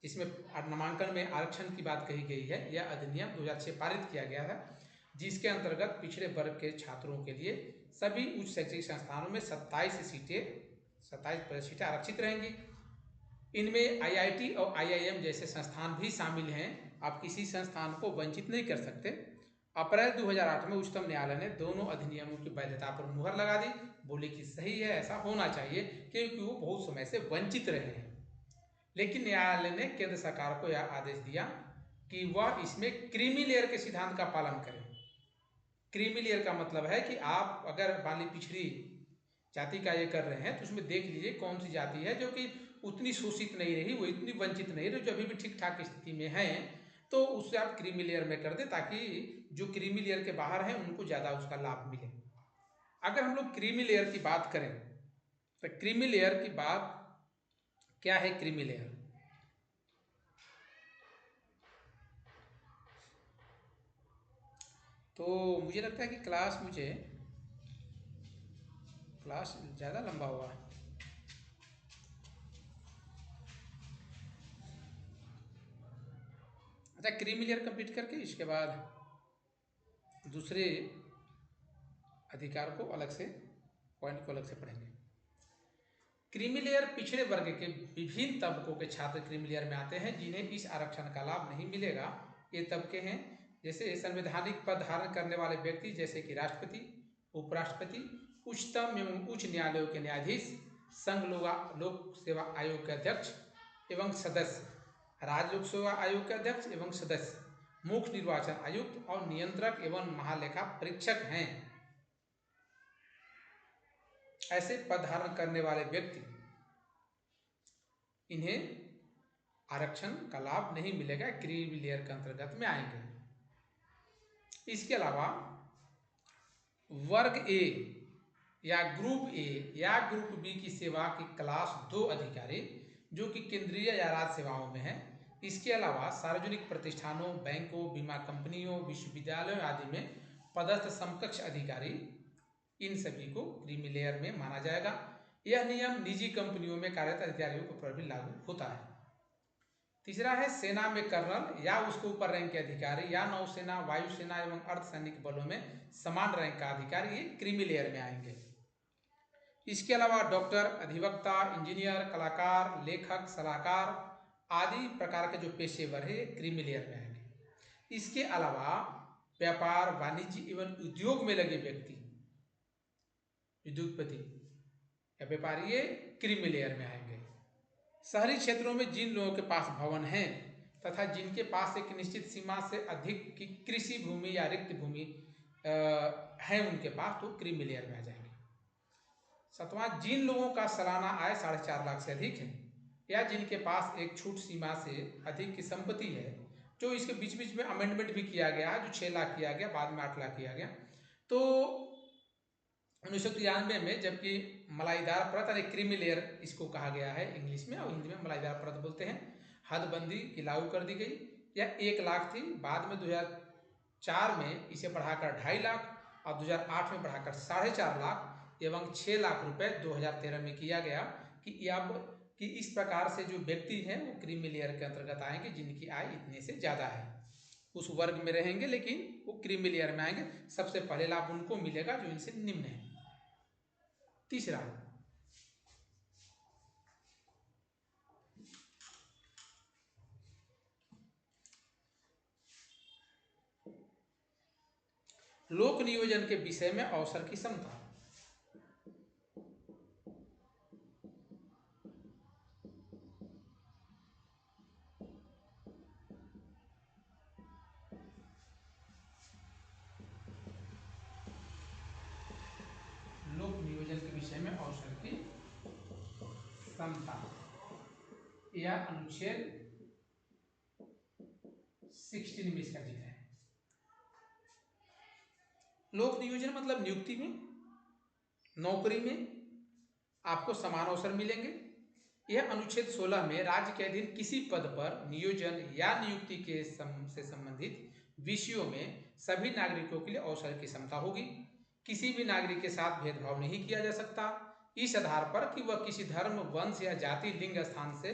जिसमें नामांकन में आरक्षण की बात कही गई है, यह अधिनियम 2006 पारित किया गया था, जिसके अंतर्गत पिछड़े वर्ग के छात्रों के लिए सभी उच्च शैक्षिक संस्थानों में 27 सीटें आरक्षित रहेंगी। इनमें IIT और IIM जैसे संस्थान भी शामिल हैं। आप किसी संस्थान को वंचित नहीं कर सकते। अप्रैल 2008 में उच्चतम न्यायालय ने दोनों अधिनियमों की वैधता पर मुहर लगा दी, बोले कि सही है, ऐसा होना चाहिए, क्योंकि वो बहुत समय से वंचित रहे हैं। लेकिन न्यायालय ने केंद्र सरकार को यह आदेश दिया कि वह इसमें क्रीमी लेयर के सिद्धांत का पालन करे। क्रीमी लेयर का मतलब है कि आप अगर वाली पिछड़ी जाति का ये कर रहे हैं तो उसमें देख लीजिए कौन सी जाति है जो कि उतनी शोषित नहीं रही, वो इतनी वंचित नहीं रही, जो अभी भी ठीक ठाक स्थिति में है, तो उससे आप क्रीमी लेयर में कर दें, ताकि जो क्रीमी लेयर के बाहर हैं उनको ज़्यादा उसका लाभ मिले। अगर हम लोग क्रीमी लेयर की बात करें तो क्रीमी लेयर की बात क्या है? क्रीमी लेयर तो मुझे लगता है कि क्लास ज़्यादा लंबा हुआ है। अच्छा, क्रीमी लेयर कंप्लीट करके इसके बाद दूसरे अधिकार को अलग से, पॉइंट को अलग से पढ़ेंगे। क्रीमी लेयर पिछड़े वर्ग के विभिन्न तबकों के छात्र क्रीमी लेयर में आते हैं, जिन्हें इस आरक्षण का लाभ नहीं मिलेगा। ये तबके हैं जैसे संवैधानिक पद धारण करने वाले व्यक्ति, जैसे कि राष्ट्रपति, उपराष्ट्रपति, उच्चतम एवं उच्च न्यायालयों के न्यायाधीश, संघ लोक सेवा आयोग के अध्यक्ष एवं सदस्य, राज्य लोक सेवा आयोग के अध्यक्ष एवं सदस्य, मुख्य निर्वाचन आयुक्त और नियंत्रक एवं महालेखा परीक्षक हैं। ऐसे पद धारण करने वाले व्यक्ति, इन्हें आरक्षण का लाभ नहीं मिलेगा, क्रीमी लेयर के अंतर्गत में आएंगे। इसके अलावा वर्ग ए या ग्रुप ए या ग्रुप बी की सेवा की क्लास 2 अधिकारी, जो कि केंद्रीय या राज्य सेवाओं में है। इसके अलावा सार्वजनिक प्रतिष्ठानों, बैंकों, बीमा कंपनियों, विश्वविद्यालयों आदि में पदस्थ समकक्ष अधिकारी, इन सभी को क्रीमी लेयर में माना जाएगा। यह नियम निजी कंपनियों में कार्यरत अधिकारियों पर भी लागू होता है। तीसरा है सेना में कर्नल या उसके ऊपर रैंक के अधिकारी, या नौसेना, वायुसेना एवं अर्धसैनिक बलों में समान रैंक का अधिकारी, ये क्रीमी लेयर में आएंगे। इसके अलावा डॉक्टर, अधिवक्ता, इंजीनियर, कलाकार, लेखक, सलाहकार आदि प्रकार के जो पेशेवर है, ये क्रीमी लेयर में आएंगे। इसके अलावा व्यापार, वाणिज्य एवं उद्योग में लगे व्यक्ति, उद्योगपति या व्यापारी, ये क्रीमी लेयर में आएंगे। शहरी क्षेत्रों में जिन लोगों के पास भवन हैं तथा जिनके पास एक निश्चित सीमा से अधिक की कृषि भूमि या रिक्त भूमि है उनके पास, तो क्रीमी लेयर में आ जाएंगे। सातवां, जिन लोगों का सालाना आय 4.5 लाख से अधिक है या जिनके पास एक छूट सीमा से अधिक की संपत्ति है, जो इसके बीच बीच में अमेंडमेंट भी किया गया है, जो 6 लाख किया गया, बाद में 8 लाख किया गया। तो 1993 में जबकि मलाईदार परत, यानी क्रीमी लेयर इसको कहा गया है इंग्लिश में, और हिंदी में मलाईदार परत बोलते हैं, हदबंदी की लागू कर दी गई। यह 1 लाख थी, बाद में 2004 में इसे बढ़ाकर 2.5 लाख और 2008 में बढ़ाकर 4.5 लाख एवं 6 लाख रुपए 2013 में किया गया कि इस प्रकार से जो व्यक्ति हैं वो क्रीमी लेयर के अंतर्गत आएंगे, जिनकी आय इतने से ज़्यादा है, उस वर्ग में रहेंगे, लेकिन वो क्रीमी लेयर में आएंगे। सबसे पहले लाभ उनको मिलेगा जो इनसे निम्न है। तीसरा, लोक नियोजन के विषय में अवसर की समता। लोक नियोजन के विषय में अवसर की समता, यह अनुच्छेद 16 में इसका जिक्र है। लोक नियोजन मतलब नियुक्ति में, नौकरी में आपको समान अवसर मिलेंगे। यह अनुच्छेद 16 में राज्य के अधीन किसी पद पर नियोजन या नियुक्ति के से संबंधित विषयों में सभी नागरिकों के लिए अवसर की समता होगी। किसी भी नागरिक के साथ भेदभाव नहीं किया जा सकता। इस आधार पर कि वह किसी धर्म, वंश या जाति, लिंग, स्थान से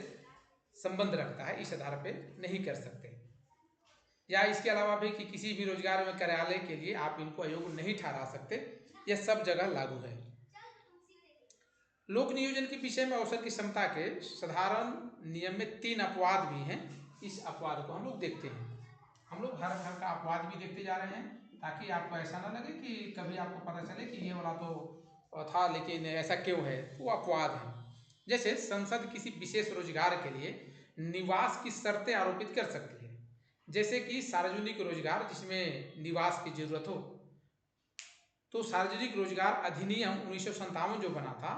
संबंध रखता है, इस आधार पर नहीं कर सकते। या इसके अलावा भी कि किसी भी रोजगार में कार्यालय के लिए आप इनको अयोग्य नहीं ठहरा सकते, यह सब जगह लागू है। लोक नियोजन के विषय में अवसर की क्षमता के साधारण नियम में 3 अपवाद भी हैं। इस अपवाद को हम लोग देखते हैं। हम लोग हर घर का अपवाद भी देखते जा रहे हैं, ताकि आपको ऐसा ना लगे कि कभी आपको पता चले कि ये वाला तो था लेकिन ऐसा क्यों है, वो अपवाद है। जैसे संसद किसी विशेष रोजगार के लिए निवास की शर्तें आरोपित कर सकती है, जैसे कि सार्वजनिक रोजगार जिसमें निवास की जरूरत हो। तो सार्वजनिक रोजगार अधिनियम 1957 जो बना था,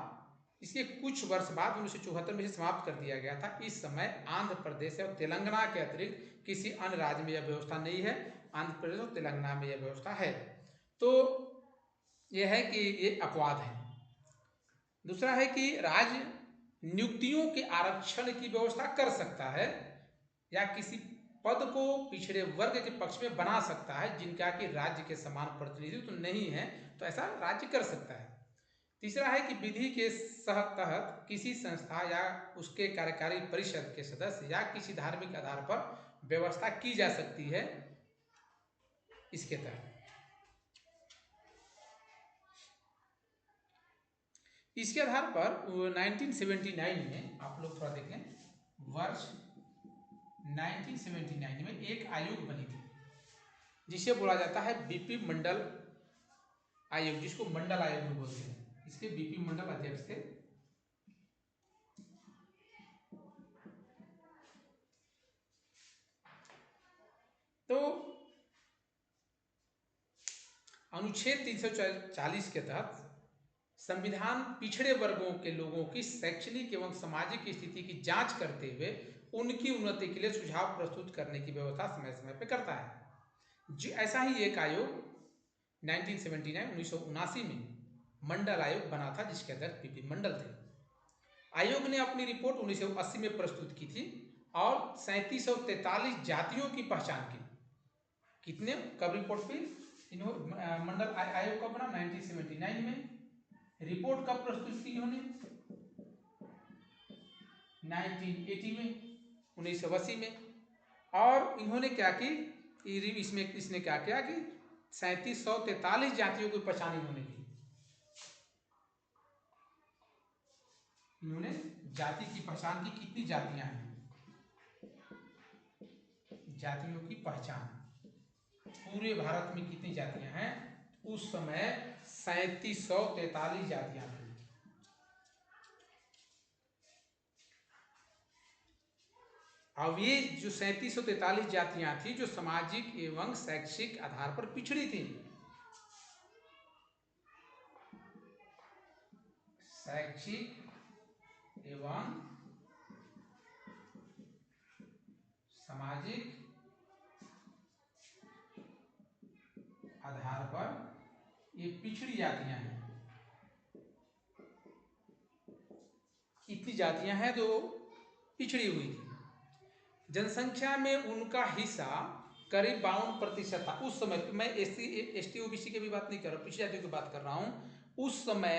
इसके कुछ वर्ष बाद 1974 में समाप्त कर दिया गया था। इस समय आंध्र प्रदेश और तेलंगाना के अतिरिक्त किसी अन्य राज्य में यह व्यवस्था नहीं है। आंध्र प्रदेश और तेलंगाना में यह व्यवस्था है। तो यह है कि ये अपवाद है। दूसरा है कि राज्य नियुक्तियों के आरक्षण की व्यवस्था कर सकता है या किसी पद को पिछड़े वर्ग के पक्ष में बना सकता है जिनका कि राज्य के समान प्रतिनिधित्व नहीं है, तो ऐसा राज्य कर सकता है। तीसरा है कि विधि के तहत किसी संस्था या उसके कार्यकारी परिषद के सदस्य या किसी धार्मिक आधार पर व्यवस्था की जा सकती है इसके तहत। इसके आधार पर 1979 में आप लोग थोड़ा देखें, वर्ष 1979 में एक आयोग बनी थी जिसे बोला जाता है बीपी मंडल आयोग, जिसको मंडल आयोग भी बोलते हैं। इसके बीपी मंडल अध्यक्ष थे। तो अनुच्छेद 340 के तहत संविधान पिछड़े वर्गों के लोगों की शैक्षणिक एवं सामाजिक स्थिति की जांच करते हुए उनकी उन्नति के लिए सुझाव प्रस्तुत करने की व्यवस्था समय समय पर करता है। ऐसा ही एक आयोग 1979 में मंडल आयोग बना था, जिसके अध्यक्ष बीपी मंडल थे। आयोग ने अपनी रिपोर्ट 1980 में प्रस्तुत की थी और 3743 जातियों की पहचान की। कितने कब रिपोर्ट पे मंडल आयोग कब बना? 1979 में। रिपोर्ट कब प्रस्तुत की इन्होंने? 1980 में, 1980 में। और इन्होंने क्या की, इसमें इसने क्या किया कि 3743 जातियों की पहचान इन्होंने की। इन्होंने जाति की पहचान की। कितनी जातियां हैं? जातियों की पहचान पूरे भारत में कितनी जातियां हैं? उस समय 3743 जातियां थी। अब ये जो 3743 जातियां थी जो सामाजिक एवं शैक्षिक आधार पर पिछड़ी थी। शैक्षिक एवं सामाजिक आधार पर ये पिछड़ी जातियां हैं। इतनी जातियां हैं जो पिछड़ी हुई थी। जनसंख्या में उनका हिस्सा करीब 52% था उस समय। मैं एसटी ओबीसी की भी बात नहीं कर रहा, पिछड़ी जातियों की बात कर रहा हूं। उस समय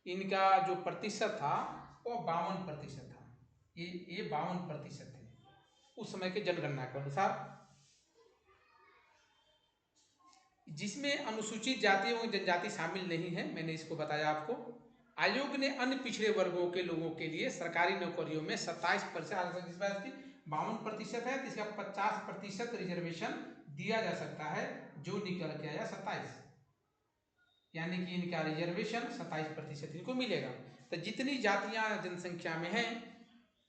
इनका जो प्रतिशत था वो 52% था। ये 52% थे उस समय के जनगणना के अनुसार, जिसमें अनुसूचित जाति एवं जनजाति शामिल नहीं है। मैंने इसको बताया आपको। आयोग ने अन्य पिछड़े वर्गों के लोगों के लिए सरकारी नौकरियों में 27% 52% है, तो इसका 50% रिजर्वेशन दिया जा सकता है, जो निकल के आया 27, यानी कि इनका रिजर्वेशन 27% इनको मिलेगा। तो जितनी जातियां जनसंख्या में हैं,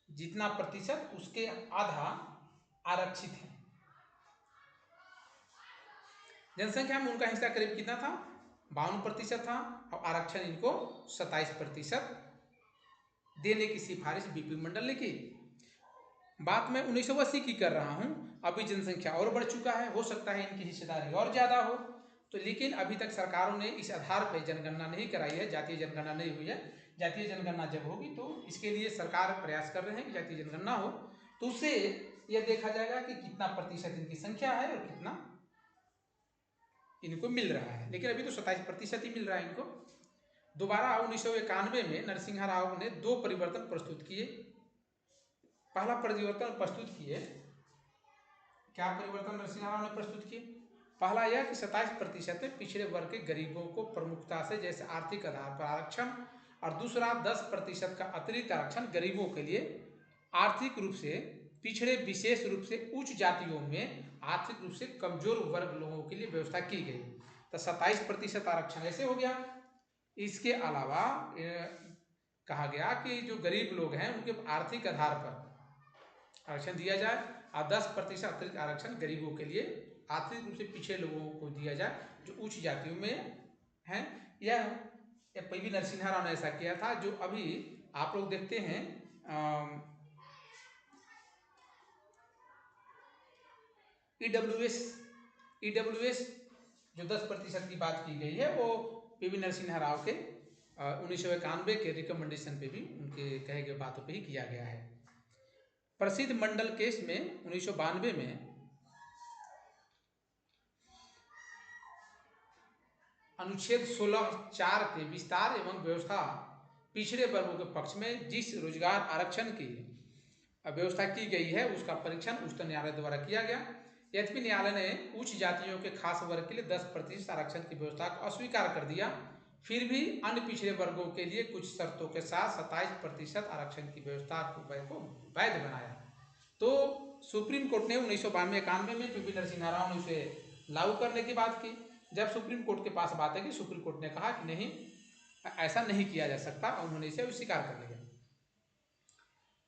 जितना प्रतिशत उसके आधा आरक्षित है। जनसंख्या में उनका हिस्सा करीब कितना था? 52% था, और आरक्षण इनको 27% देने की सिफारिश बीपी मंडल ने की। बात मैं 1980 की कर रहा हूं। अभी जनसंख्या और बढ़ चुका है, हो सकता है इनकी हिस्सेदारी और ज्यादा हो। तो लेकिन अभी तक सरकारों ने इस आधार पर जनगणना नहीं कराई है, जातीय जनगणना नहीं हुई है। जातीय जनगणना जब होगी तो इसके लिए सरकार प्रयास कर रहे हैं कि जातीय जनगणना हो, तो उससे यह देखा जाएगा कि कितना प्रतिशत इनकी संख्या है और कितना इनको मिल रहा है। लेकिन अभी तो 27% ही मिल रहा है इनको। दोबारा 1991 में नरसिम्हा राव ने 2 परिवर्तन प्रस्तुत किए। पहला परिवर्तन प्रस्तुत किए, क्या परिवर्तन नरसिम्हा राव ने प्रस्तुत किए? पहला यह कि 27% में पिछड़े वर्ग के गरीबों को प्रमुखता से जैसे आर्थिक आधार पर आरक्षण, और दूसरा 10% का अतिरिक्त आरक्षण गरीबों के लिए आर्थिक रूप से पिछड़े, विशेष रूप से उच्च जातियों में आर्थिक रूप से कमजोर वर्ग लोगों के लिए व्यवस्था की गई। तो 27% आरक्षण ऐसे हो गया। इसके अलावा कहा गया कि जो गरीब लोग हैं उनके आर्थिक आधार पर आरक्षण दिया जाए, और 10% अतिरिक्त आरक्षण गरीबों के लिए आर्थिक रूप से पिछड़े लोगों को दिया जाए जो उच्च जातियों में हैं। यह पी.वी. नरसिम्हा राव ने ऐसा किया था। जो अभी आप लोग देखते हैं ईडब्ल्यूएस जो 10% की बात की गई है, वो पी.वी. नरसिम्हा राव के 1991 के रिकमेंडेशन पे भी उनके कहे गए बातों पे ही किया गया है। प्रसिद्ध मंडल केस में 1992 में अनुच्छेद 16(4) के विस्तार एवं व्यवस्था पिछड़े वर्गों के पक्ष में जिस रोजगार आरक्षण की व्यवस्था की गई है, उसका परीक्षण उच्चतम न्यायालय द्वारा किया गया। यद्यपि न्यायालय ने उच्च जातियों के खास वर्ग के लिए 10% आरक्षण की व्यवस्था को अस्वीकार कर दिया, फिर भी अन्य पिछड़े वर्गों के लिए कुछ शर्तों के साथ 27% आरक्षण की व्यवस्था को वैध बनाया। तो सुप्रीम कोर्ट ने 1992-91 में पी.वी. नरसिम्हा राव ने उसे लागू करने की बात की। जब सुप्रीम कोर्ट के पास बात है कि सुप्रीम कोर्ट ने कहा कि नहीं, ऐसा नहीं किया जा सकता, और उन्होंने इसे स्वीकार कर लिया।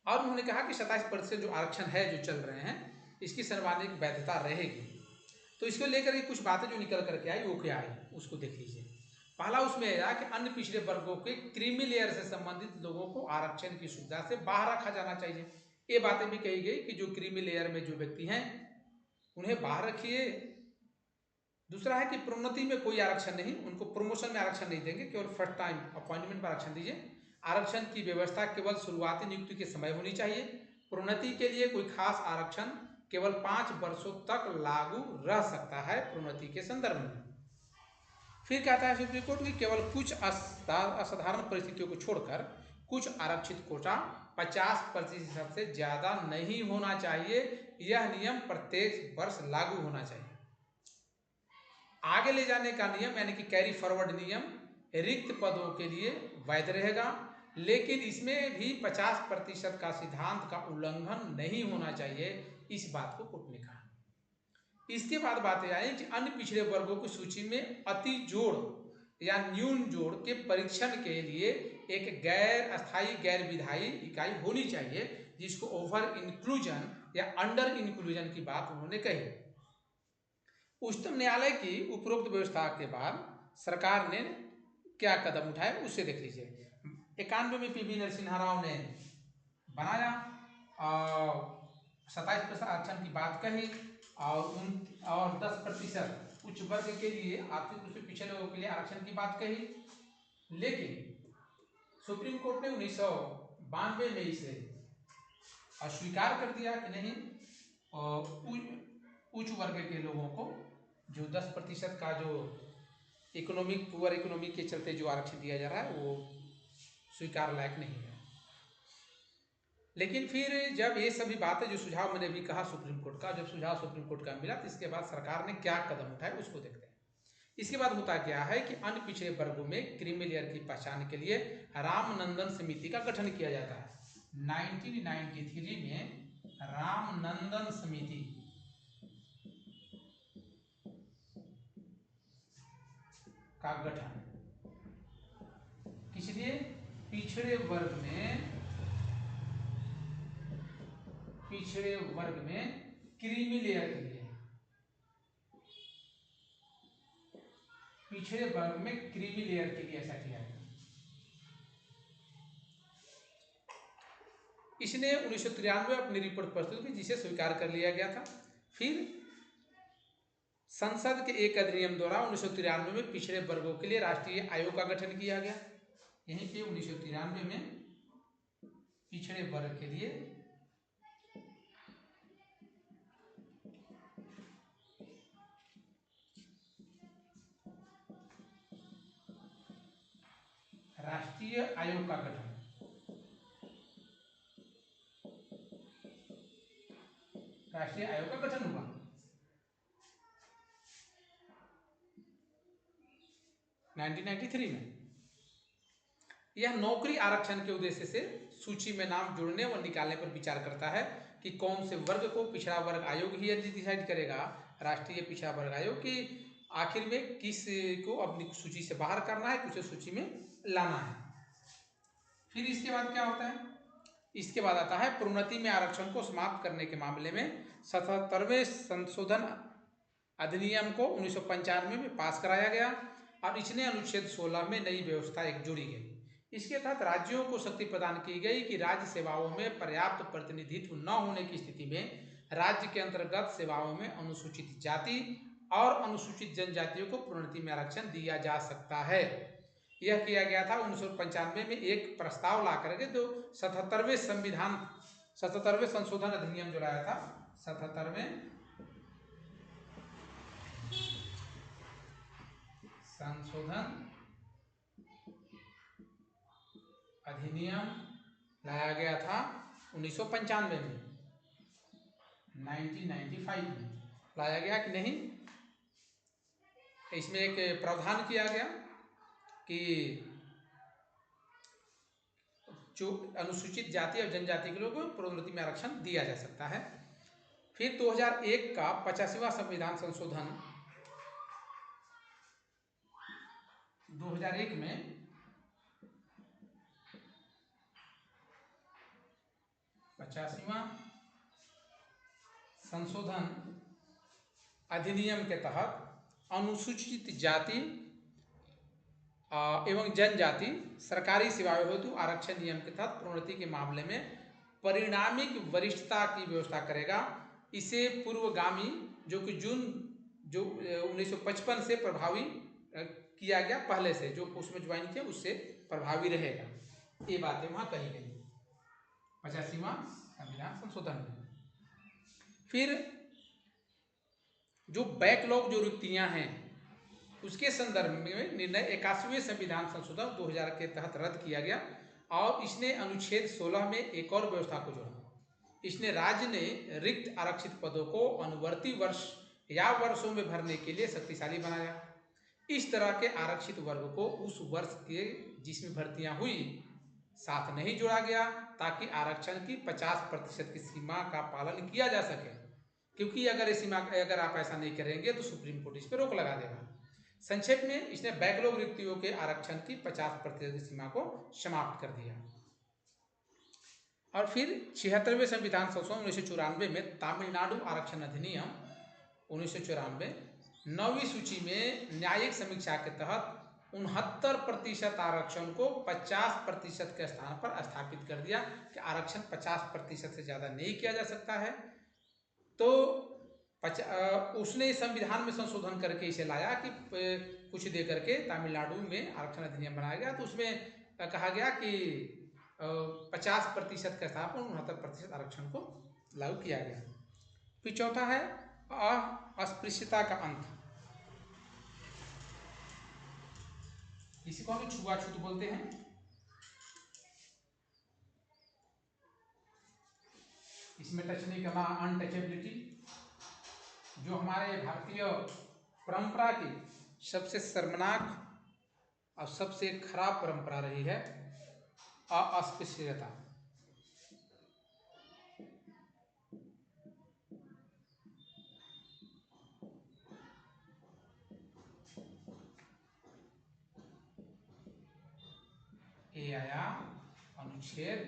और उन्होंने कहा कि 27% जो आरक्षण है जो चल रहे हैं, इसकी सर्वाधिक वैधता रहेगी। तो इसको लेकर कुछ बातें जो निकल करके आई, वो क्या आई उसको देख लीजिए। पहला उसमें यह कि अन्य पिछड़े वर्गों के क्रीमी लेयर से संबंधित लोगों को आरक्षण की सुविधा से बाहर रखा जाना चाहिए। ये बातें भी कही गई कि जो क्रीमी लेयर में जो व्यक्ति हैं उन्हें बाहर रखिए। दूसरा है कि प्रोन्नति में कोई आरक्षण नहीं, उनको प्रमोशन में आरक्षण नहीं देंगे, केवल फर्स्ट टाइम अपॉइंटमेंट पर आरक्षण दीजिए। आरक्षण की व्यवस्था केवल शुरुआती नियुक्ति के समय होनी चाहिए। प्रोन्नति के लिए कोई खास आरक्षण केवल 5 वर्षों तक लागू रह सकता है प्रोन्नति के संदर्भ में। फिर कहता है सुप्रीम कोर्ट कि केवल कुछ असाधारण परिस्थितियों को छोड़कर कुछ आरक्षित कोटा 50% से ज्यादा नहीं होना चाहिए। यह नियम प्रत्येक वर्ष लागू होना चाहिए। आगे ले जाने का नियम यानी कि कैरी फॉरवर्ड नियम रिक्त पदों के लिए वैध रहेगा, लेकिन इसमें भी 50% का सिद्धांत का उल्लंघन नहीं होना चाहिए। इस बात को कोर्ट ने कहा। इसके बाद बातें आई कि अन्य पिछड़े वर्गों की सूची में अति जोड़ या न्यून जोड़ के परीक्षण के लिए एक गैर अस्थायी गैर विधायी इकाई होनी चाहिए, जिसको ओवर इंक्लूजन या अंडर इंक्लूजन की बात उन्होंने कही। उच्चतम न्यायालय की उपरोक्त व्यवस्था के बाद सरकार ने क्या कदम उठाए उसे देख लीजिए। 91 में पी.वी. नरसिम्हा राव ने बनाया, 27% आरक्षण की बात कही, और 10% उच्च वर्ग के लिए आर्थिक रूप से पिछड़े लोगों के लिए आरक्षण की बात कही। लेकिन सुप्रीम कोर्ट ने 1992 में इसे अस्वीकार कर दिया कि नहीं, उच्च वर्ग के लोगों को जो 10% का जो इकोनॉमिक पुअर इकोनॉमी के चलते जो आरक्षण दिया जा रहा है वो स्वीकार लायक नहीं है। लेकिन फिर जब ये सभी बातें जो सुझाव मैंने भी कहा सुप्रीम कोर्ट का, जब सुझाव सुप्रीम कोर्ट का मिला, तो इसके बाद सरकार ने क्या कदम उठाए उसको देखते हैं। इसके बाद होता क्या है कि अन्य पिछड़े वर्गों में क्रीमी लेयर की पहचान के लिए रामनंदन समिति का गठन किया जाता है। 1993 में रामनंदन समिति का गठन किस लिए? पिछड़े वर्ग में क्रीमी लेयर के लिए, पिछड़े वर्ग में क्रीमी लेयर के लिए ऐसा किया गया। इसने 1993 अपनी रिपोर्ट प्रस्तुत की, जिसे स्वीकार कर लिया गया था। फिर संसद के एक अधिनियम द्वारा 1993 में पिछड़े वर्गों के लिए राष्ट्रीय आयोग का गठन किया गया। यहीं पे 1993 में पिछड़े वर्ग के लिए राष्ट्रीय आयोग का गठन। राष्ट्रीय आयोग का गठन हुआ 1993 में। यह नौकरी आरक्षण के उद्देश्य से सूची में नाम जोड़ने व निकालने पर विचार करता है कि कौन से वर्ग को पिछड़ा वर्ग आयोग ही यदि डिसाइड करेगा, राष्ट्रीय पिछड़ा वर्ग आयोग, कि आखिर में किस को अपनी सूची से बाहर करना है, किसे सूची में लाना है। फिर इसके बाद क्या होता है? इसके बाद आता है प्रोन्नति में आरक्षण को समाप्त करने के मामले में 77वें संशोधन अधिनियम को 1995 में पास कराया गया और इसने अनुच्छेद 16 में नई व्यवस्था एक जोड़ी गई। इसके तहत राज्यों को शक्ति प्रदान की गई कि राज्य सेवाओं में पर्याप्त प्रतिनिधित्व न होने की स्थिति में राज्य के अंतर्गत सेवाओं में अनुसूचित जाति और अनुसूचित जनजातियों को प्रोन्नति में आरक्षण दिया जा सकता है। यह किया गया था 1995 में एक प्रस्ताव ला करके, जो 77वें संशोधन अधिनियम जो लाया था, 77वें संशोधन अधिनियम लाया गया था 1995 में, 1995 में लाया गया कि नहीं। इसमें एक प्रावधान किया गया कि जो अनुसूचित जाति और जनजाति के लोगों को प्रोन्नति में आरक्षण दिया जा सकता है। फिर 2001 का 85वां संविधान संशोधन 2001 में 85वां संशोधन अधिनियम के तहत अनुसूचित जाति एवं जनजाति सरकारी सेवाओं हेतु आरक्षण नियम के तहत प्रोन्नति के मामले में परिणामिक वरिष्ठता की व्यवस्था करेगा। इसे पूर्वगामी जो कि जून 1955 से प्रभावी किया गया, पहले से जो उसमें ज्वाइन किया उससे प्रभावी रहेगा। ये बातें वहाँ कही गई 85वां संविधान संशोधन में। फिर जो बैकलॉग जो रिक्तियां हैं उसके संदर्भ में निर्णय 81वें संविधान संशोधन 2000 के तहत रद्द किया गया और इसने अनुच्छेद 16 में एक और व्यवस्था को जोड़ा। इसने राज्य ने रिक्त आरक्षित पदों को अनुवर्ती वर्ष या वर्षों में भरने के लिए शक्तिशाली बनाया। इस तरह के आरक्षित वर्ग को उस वर्ष के जिसमें भर्तियां हुई साथ नहीं जोड़ा गया ताकि आरक्षण की 50% की सीमा का पालन किया जा सके, क्योंकि अगर आप ऐसा नहीं करेंगे तो सुप्रीम कोर्ट इस पर रोक लगा देगा। संक्षेप में इसने बैकलॉग रिक्तियों के आरक्षण की 50% की सीमा को समाप्त कर दिया। और फिर 76वें संविधान संशोधन 1994 में तमिलनाडु आरक्षण अधिनियम 1994 9वीं सूची में न्यायिक समीक्षा के तहत 69% आरक्षण को 50% के स्थान पर स्थापित कर दिया कि आरक्षण 50% से ज़्यादा नहीं किया जा सकता है। तो उसने संविधान में संशोधन करके इसे लाया कि कुछ दे करके तमिलनाडु में आरक्षण अधिनियम बनाया गया। तो उसमें कहा गया कि 50% के स्थान पर 69% आरक्षण को लागू किया गया। फिर चौथा है अस्पृश्यता का अंत। इसी को हम छुआछूत बोलते हैं। इसमें टच नहीं करना, अनटचेबिलिटी, जो हमारे भारतीय परंपरा की सबसे शर्मनाक और सबसे खराब परंपरा रही है, अस्पृश्यता। ये आया अनुच्छेद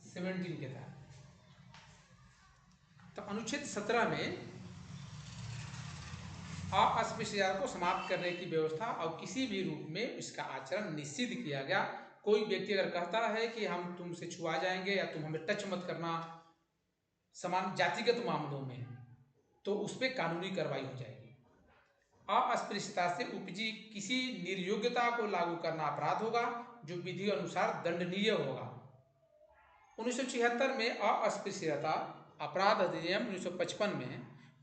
17 के तहत। तो अनुच्छेद 17 में अस्पृश्यता को समाप्त करने की व्यवस्था और किसी भी रूप में इसका आचरण निषिद्ध किया गया। कोई व्यक्ति अगर कहता है कि हम तुमसे छुआ जाएंगे या तुम हमें टच मत करना समान जातिगत मामलों में, तो उस पर कानूनी कार्रवाई हो जाएगी। अस्पृश्यता से उपजी किसी निर्योग्यता को लागू करना अपराध होगा जो विधि अनुसार दंडनीय होगा। 1976 में अस्पृश्यता अपराध अधिनियम 1955 में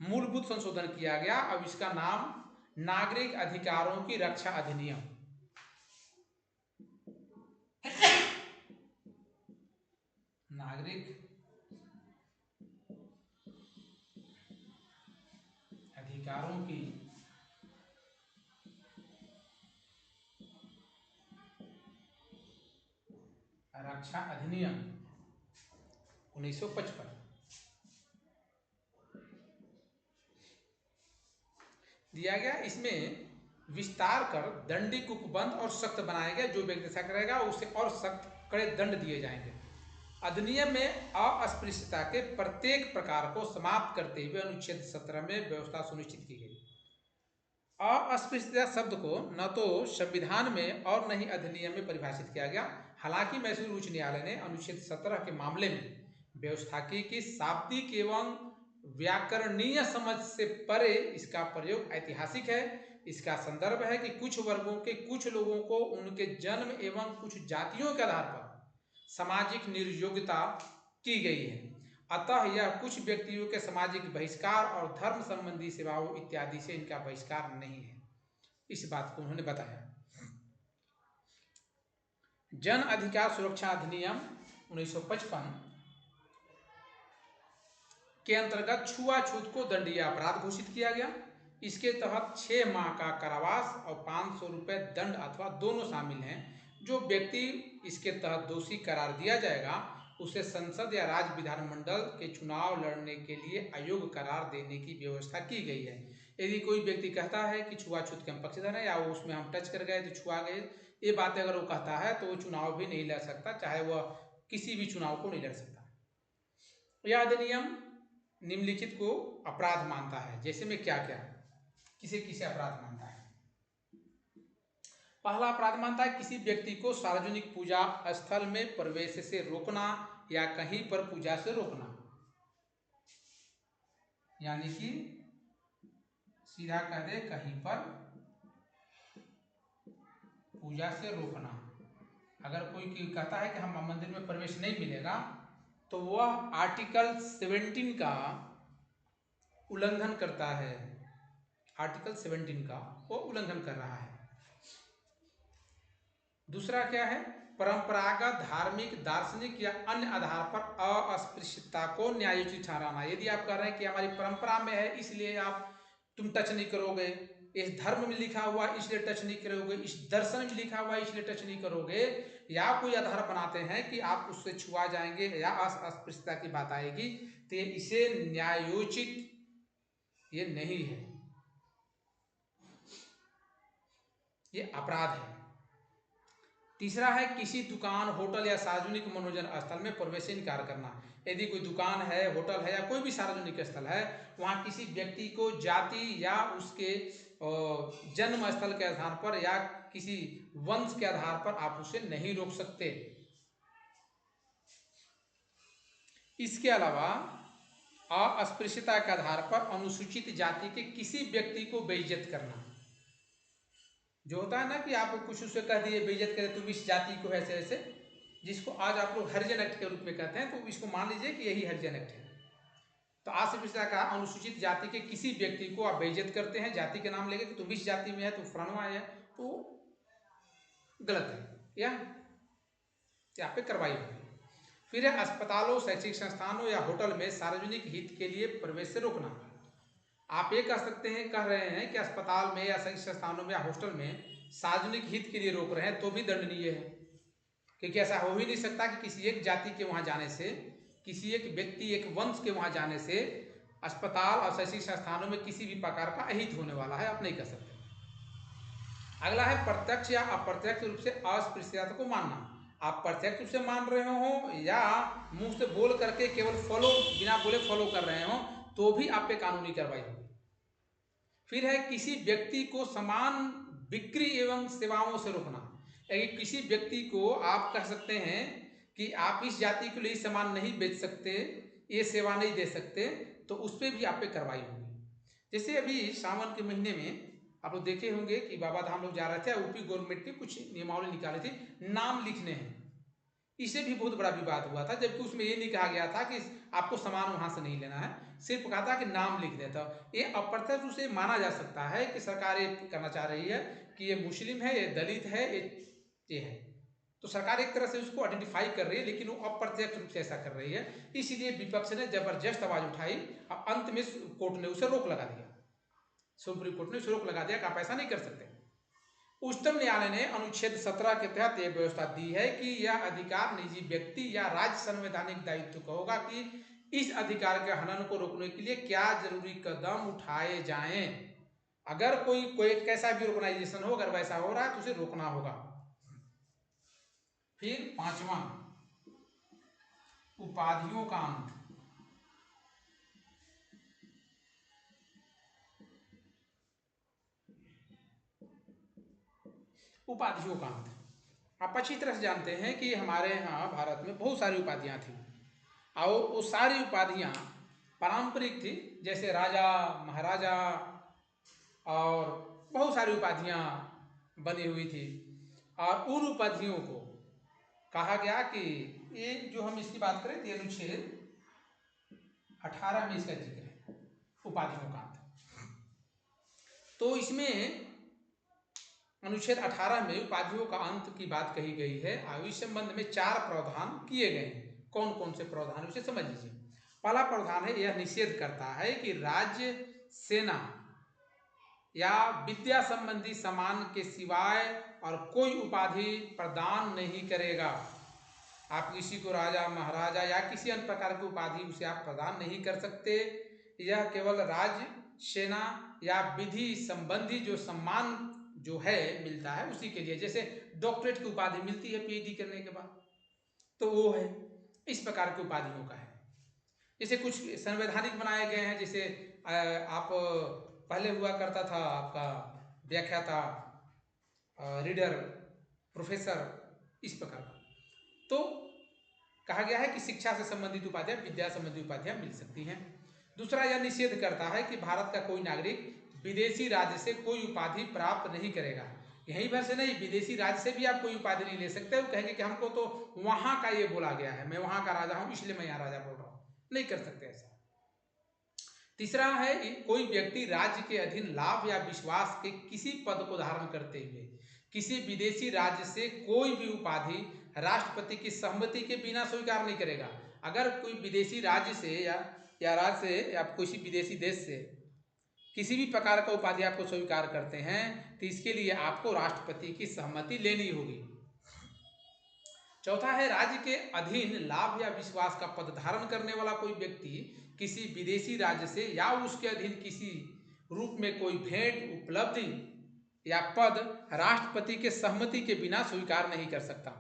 मूलभूत संशोधन किया गया। अब इसका नाम नागरिक अधिकारों की रक्षा अधिनियम नागरिक अधिकारों की रक्षा अधिनियम 1955 दिया गया। इसमें विस्तार कर दंडी को उपबंध और सख्त बनाया गया। जो व्यक्ति ऐसा करेगा उसे और सख्त कड़े दंड दिए जाएंगे। अधिनियम में अस्पृश्यता के प्रत्येक प्रकार को समाप्त करते हुए अनुच्छेद 17 में व्यवस्था सुनिश्चित की गई। अस्पृश्यता शब्द को न तो संविधान में और न ही अधिनियम में परिभाषित किया गया। हालांकि मैसूर उच्च न्यायालय ने अनुच्छेद 17 के मामले में व्यवस्था की कि शाब्दिक एवं व्याकरणीय समझ से परे इसका प्रयोग ऐतिहासिक है। इसका संदर्भ है कि कुछ वर्गों के कुछ लोगों को उनके जन्म एवं कुछ जातियों के आधार पर सामाजिक निर्योग्यता की गई है। अतः यह कुछ व्यक्तियों के सामाजिक बहिष्कार और धर्म संबंधी सेवाओं इत्यादि से इनका बहिष्कार नहीं है। इस बात को उन्होंने बताया। जन अधिकार सुरक्षा अधिनियम 1955 के अंतर्गत छुआछूत को दंडनीय अपराध घोषित किया गया। इसके तहत 6 माह का कारावास और 500 रुपये दंड अथवा दोनों शामिल हैं। जो व्यक्ति इसके तहत दोषी करार दिया जाएगा उसे संसद या राज्य विधानमंडल के चुनाव लड़ने के लिए अयोग्य करार देने की व्यवस्था की गई है। यदि कोई व्यक्ति कहता है कि छुआछूत के हम पक्षधर हैं या उसमें हम टच कर गए तो छुआ गए, ये बातें अगर वो कहता है तो वो चुनाव भी नहीं लड़ सकता, चाहे वह किसी भी चुनाव को नहीं लड़ सकता। यह अधिनियम निम्नलिखित को अपराध मानता है। जैसे में क्या क्या किसे किसे अपराध मानता है। पहला अपराध मानता है किसी व्यक्ति को सार्वजनिक पूजा स्थल में प्रवेश से रोकना या कहीं पर पूजा से रोकना, यानी कि सीधा कह दे कहीं पर पूजा से रोकना। अगर कोई कहता है कि हम मंदिर में प्रवेश नहीं मिलेगा तो वह आर्टिकल 17 का उल्लंघन करता है। आर्टिकल 17 का वो उल्लंघन कर रहा है। दूसरा क्या है, परंपरागत धार्मिक दार्शनिक या अन्य आधार पर अस्पृश्यता को न्यायोचित ठहराना। यदि आप कह रहे हैं कि हमारी परंपरा में है इसलिए तुम टच नहीं करोगे, इस धर्म में लिखा हुआ इसलिए टच नहीं करोगे, इस दर्शन में लिखा हुआ इसलिए टच नहीं करोगे, या कोई आधार बनाते हैं कि आप उससे छुआ जाएंगे या अस्पृश्यता की बात आएगी, तो इसे न्यायोचित ये नहीं है, ये अपराध है। तीसरा है किसी दुकान, होटल या सार्वजनिक मनोरंजन स्थल में प्रवेश से इनकार करना। यदि कोई दुकान है, होटल है या कोई भी सार्वजनिक स्थल है, वहाँ किसी व्यक्ति को जाति या उसके जन्म स्थल के आधार पर या किसी वंश के आधार पर आप उसे नहीं रोक सकते। इसके अलावा अस्पृश्यता के आधार पर अनुसूचित जाति के किसी व्यक्ति को बेइज्जत करना। जो होता है ना कि आप कुछ उसे कह दिए, बेइज्जत करे, तुम इस जाति को ऐसे ऐसे, जिसको आज आप लोग हरिजन एक्ट के रूप में कहते हैं, तो इसको मान लीजिए कि यही हरिजन एक्ट है। तो अस्पृश्यता का अनुसूचित जाति के किसी व्यक्ति को आप बेइज्जत करते हैं, जाति के नाम लेके कि तुम इस जाति में है, तुम फलाना है, तो गलत है, या यहाँ पे कार्रवाई होगी। फिर है अस्पतालों, शैक्षिक संस्थानों या होटल में सार्वजनिक हित के लिए प्रवेश से रोकना। आप ये कह सकते हैं, कह रहे हैं कि अस्पताल में या शैक्षिक संस्थानों में या हॉस्टल में सार्वजनिक हित के लिए रोक रहे हैं तो भी दंडनीय है, क्योंकि ऐसा हो ही नहीं सकता कि किसी एक जाति के वहाँ जाने से, किसी एक व्यक्ति, एक वंश के वहाँ जाने से अस्पताल और शैक्षिक संस्थानों में किसी भी प्रकार का अहित होने वाला है, आप नहीं कह सकते। अगला है प्रत्यक्ष या अप्रत्यक्ष रूप से अस्पृश्यता को मानना। आप प्रत्यक्ष रूप से मान रहे हो या मुंह से बोल करके केवल फॉलो, बिना बोले फॉलो कर रहे हो, तो भी आप पे कानूनी कार्रवाई होगी। फिर है किसी व्यक्ति को समान बिक्री एवं सेवाओं से रोकना। किसी व्यक्ति को आप कह सकते हैं कि आप इस जाति के लिए सामान नहीं बेच सकते, ये सेवा नहीं दे सकते, तो उस पर भी आप पे कार्रवाई होगी। जैसे अभी सावन के महीने में आप लोग देखे होंगे कि बाबा धाम लोग जा रहे थे, यूपी गवर्नमेंट ने कुछ नियमावली निकाली थी, नाम लिखने हैं। इसे भी बहुत बड़ा विवाद हुआ था, जबकि उसमें ये नहीं कहा गया था कि आपको सामान वहां से नहीं लेना है, सिर्फ कहा था कि नाम लिख देता। ये अप्रत्यक्ष रूप से माना जा सकता है कि सरकार ये करना चाह रही है कि ये मुस्लिम है, ये दलित है, ये है, तो तो सरकार एक तरह से उसको आइडेंटिफाई कर रही है, लेकिन वो अप्रत्यक्ष रूप से ऐसा कर रही है। इसीलिए विपक्ष ने जबरदस्त आवाज उठाई और अंत में कोर्ट ने उसे रोक लगा दिया, सुप्रीम कोर्ट ने उसे रोक लगा दिया कि आप ऐसा नहीं कर सकते। उच्चतम न्यायालय ने अनुच्छेद 17 के तहत यह व्यवस्था दी है कि यह अधिकार निजी व्यक्ति या राज्य संवैधानिक दायित्व का होगा कि इस अधिकार के हनन को रोकने के लिए क्या जरूरी कदम उठाए जाएं। अगर कोई कैसा भी ऑर्गेनाइजेशन हो, अगर वैसा हो रहा है तो उसे रोकना होगा। फिर पांचवा, उपाधियों का अंत। उपाधियों का अंत आप अच्छी तरह से जानते हैं कि हमारे यहाँ भारत में बहुत सारी उपाधियाँ थी और वो सारी उपाधियाँ पारंपरिक थी, जैसे राजा महाराजा और बहुत सारी उपाधियाँ बनी हुई थी। और उन उपाधियों को कहा गया कि ये जो हम इसकी बात करें तो अनुच्छेद 18 में इसका जिक्र है, उपाधियों का अंत। तो इसमें अनुच्छेद 18 में उपाधियों का अंत की बात कही गई है और इस संबंध में 4 प्रावधान किए गए हैं। कौन कौन से प्रावधान, उसे समझ लीजिए। पहला प्रावधान है, यह निषेध करता है कि राज्य सेना या विद्या संबंधी सम्मान के सिवाय और कोई उपाधि प्रदान नहीं करेगा। आप किसी को राजा महाराजा या किसी अन्य प्रकार की उपाधि उसे आप प्रदान नहीं कर सकते। यह केवल राज्य सेना या विधि संबंधी जो सम्मान जो है मिलता है उसी के लिए, जैसे डॉक्टरेट की उपाधि मिलती है पीएचडी करने के बाद, तो वो है इस प्रकार की उपाधियों का है। जैसे कुछ संवैधानिक बनाए गए हैं, जैसे आप पहले हुआ करता था आपका व्याख्याता, रीडर, प्रोफेसर, इस प्रकार का। तो कहा गया है कि शिक्षा से संबंधित उपाधियां, विद्या संबंधी उपाधियां मिल सकती हैं। दूसरा, यह निषेध करता है कि भारत का कोई नागरिक विदेशी राज्य से कोई उपाधि प्राप्त नहीं करेगा। यहीं भर से नहीं, विदेशी राज्य से भी आप कोई उपाधि नहीं ले सकते। वो कहेंगे कि हमको तो वहां का ये बोला गया है, मैं वहां का राजा हूं इसलिए मैं यहाँ राजा बोल रहा हूं, नहीं कर सकते ऐसा। तीसरा है, कोई व्यक्ति राज्य के अधीन लाभ या विश्वास के किसी पद को धारण करते हुए किसी विदेशी राज्य से कोई भी उपाधि राष्ट्रपति की सहमति के बिना स्वीकार नहीं करेगा। अगर कोई विदेशी राज्य से या राज्य से या किसी विदेशी देश से किसी भी प्रकार का उपाधि आपको स्वीकार करते हैं तो इसके लिए आपको राष्ट्रपति की सहमति लेनी होगी। चौथा है, राज्य के अधीन लाभ या विश्वास का पद धारण करने वाला कोई व्यक्ति किसी विदेशी राज्य से या उसके अधीन किसी रूप में कोई भेंट, उपलब्धि या पद राष्ट्रपति के सहमति के बिना स्वीकार नहीं कर सकता।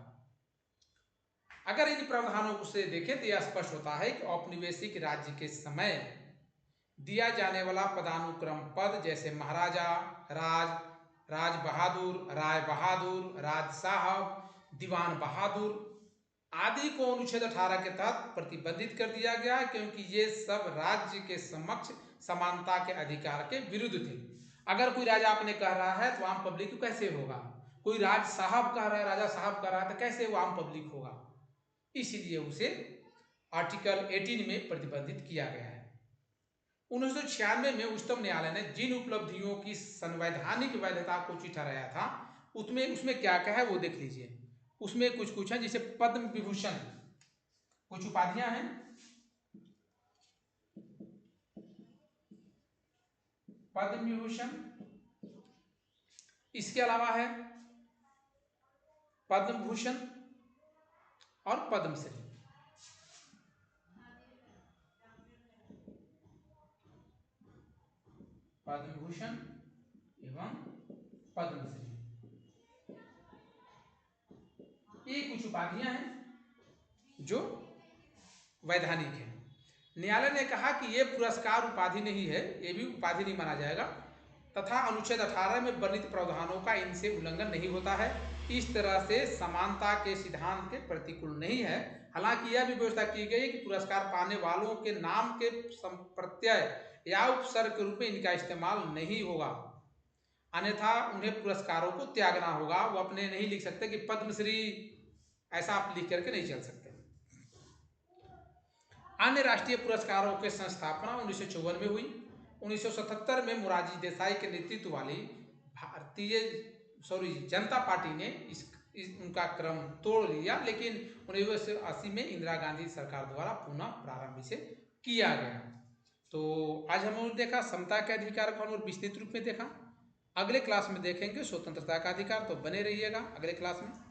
अगर इन प्रावधानों से देखें तो यह स्पष्ट होता है कि औपनिवेशिक राज्य के समय दिया जाने वाला पदानुक्रम पद, जैसे महाराजा, राज बहादुर, राय बहादुर, राज साहब, दीवान बहादुर आदि को अनुच्छेद 18 के तहत प्रतिबंधित कर दिया गया है, क्योंकि ये सब राज्य के समक्ष समानता के अधिकार के विरुद्ध थे। अगर कोई राजा अपने कह रहा है तो आम पब्लिक को कैसे होगा, कोई राज साहब कह रहा है, राजा साहब कह रहा है, तो कैसे वो आम पब्लिक होगा। इसीलिए उसे आर्टिकल 18 में प्रतिबंधित किया गया है। 1996 में उच्चतम न्यायालय ने जिन उपलब्धियों की संवैधानिक वैधता को ठहराया था उसमें क्या क्या है वो देख लीजिए। उसमें कुछ है, जैसे पद्म विभूषण, कुछ उपाधियां हैं। पद्म विभूषण, इसके अलावा है पद्म भूषण और पद्मश्री। पद्म भूषण एवं पद्मश्री, ये कुछ उपाधियां हैं जो वैधानिक है। न्यायालय ने कहा कि ये पुरस्कार उपाधि नहीं है, ये भी उपाधि नहीं माना जाएगा, तथा अनुच्छेद 18 में वर्णित प्रावधानों का इनसे उल्लंघन नहीं होता है। इस तरह से समानता के सिद्धांत के प्रतिकूल नहीं है। हालांकि यह भी व्यवस्था की गई है कि पुरस्कार पाने वालों के नाम के प्रत्यय या उपसर्ग के रूप में इनका इस्तेमाल नहीं होगा, अन्यथा उन्हें पुरस्कारों को त्यागना होगा। वो अपने नहीं लिख सकते कि पद्मश्री, ऐसा आप लिख करके नहीं चल सकते। अन्य राष्ट्रीय पुरस्कारों के संस्थापना 1954 में हुई। 1977 में मोरारजी देसाई के नेतृत्व वाली जनता पार्टी ने उनका क्रम तोड़ लिया, लेकिन 1980 में इंदिरा गांधी सरकार द्वारा पुनः प्रारंभ से किया गया। तो आज हम लोग देखा समता के अधिकार को, हम लोग विस्तृत रूप में देखा। अगले क्लास में देखेंगे स्वतंत्रता का अधिकार, तो बने रहिएगा अगले क्लास में।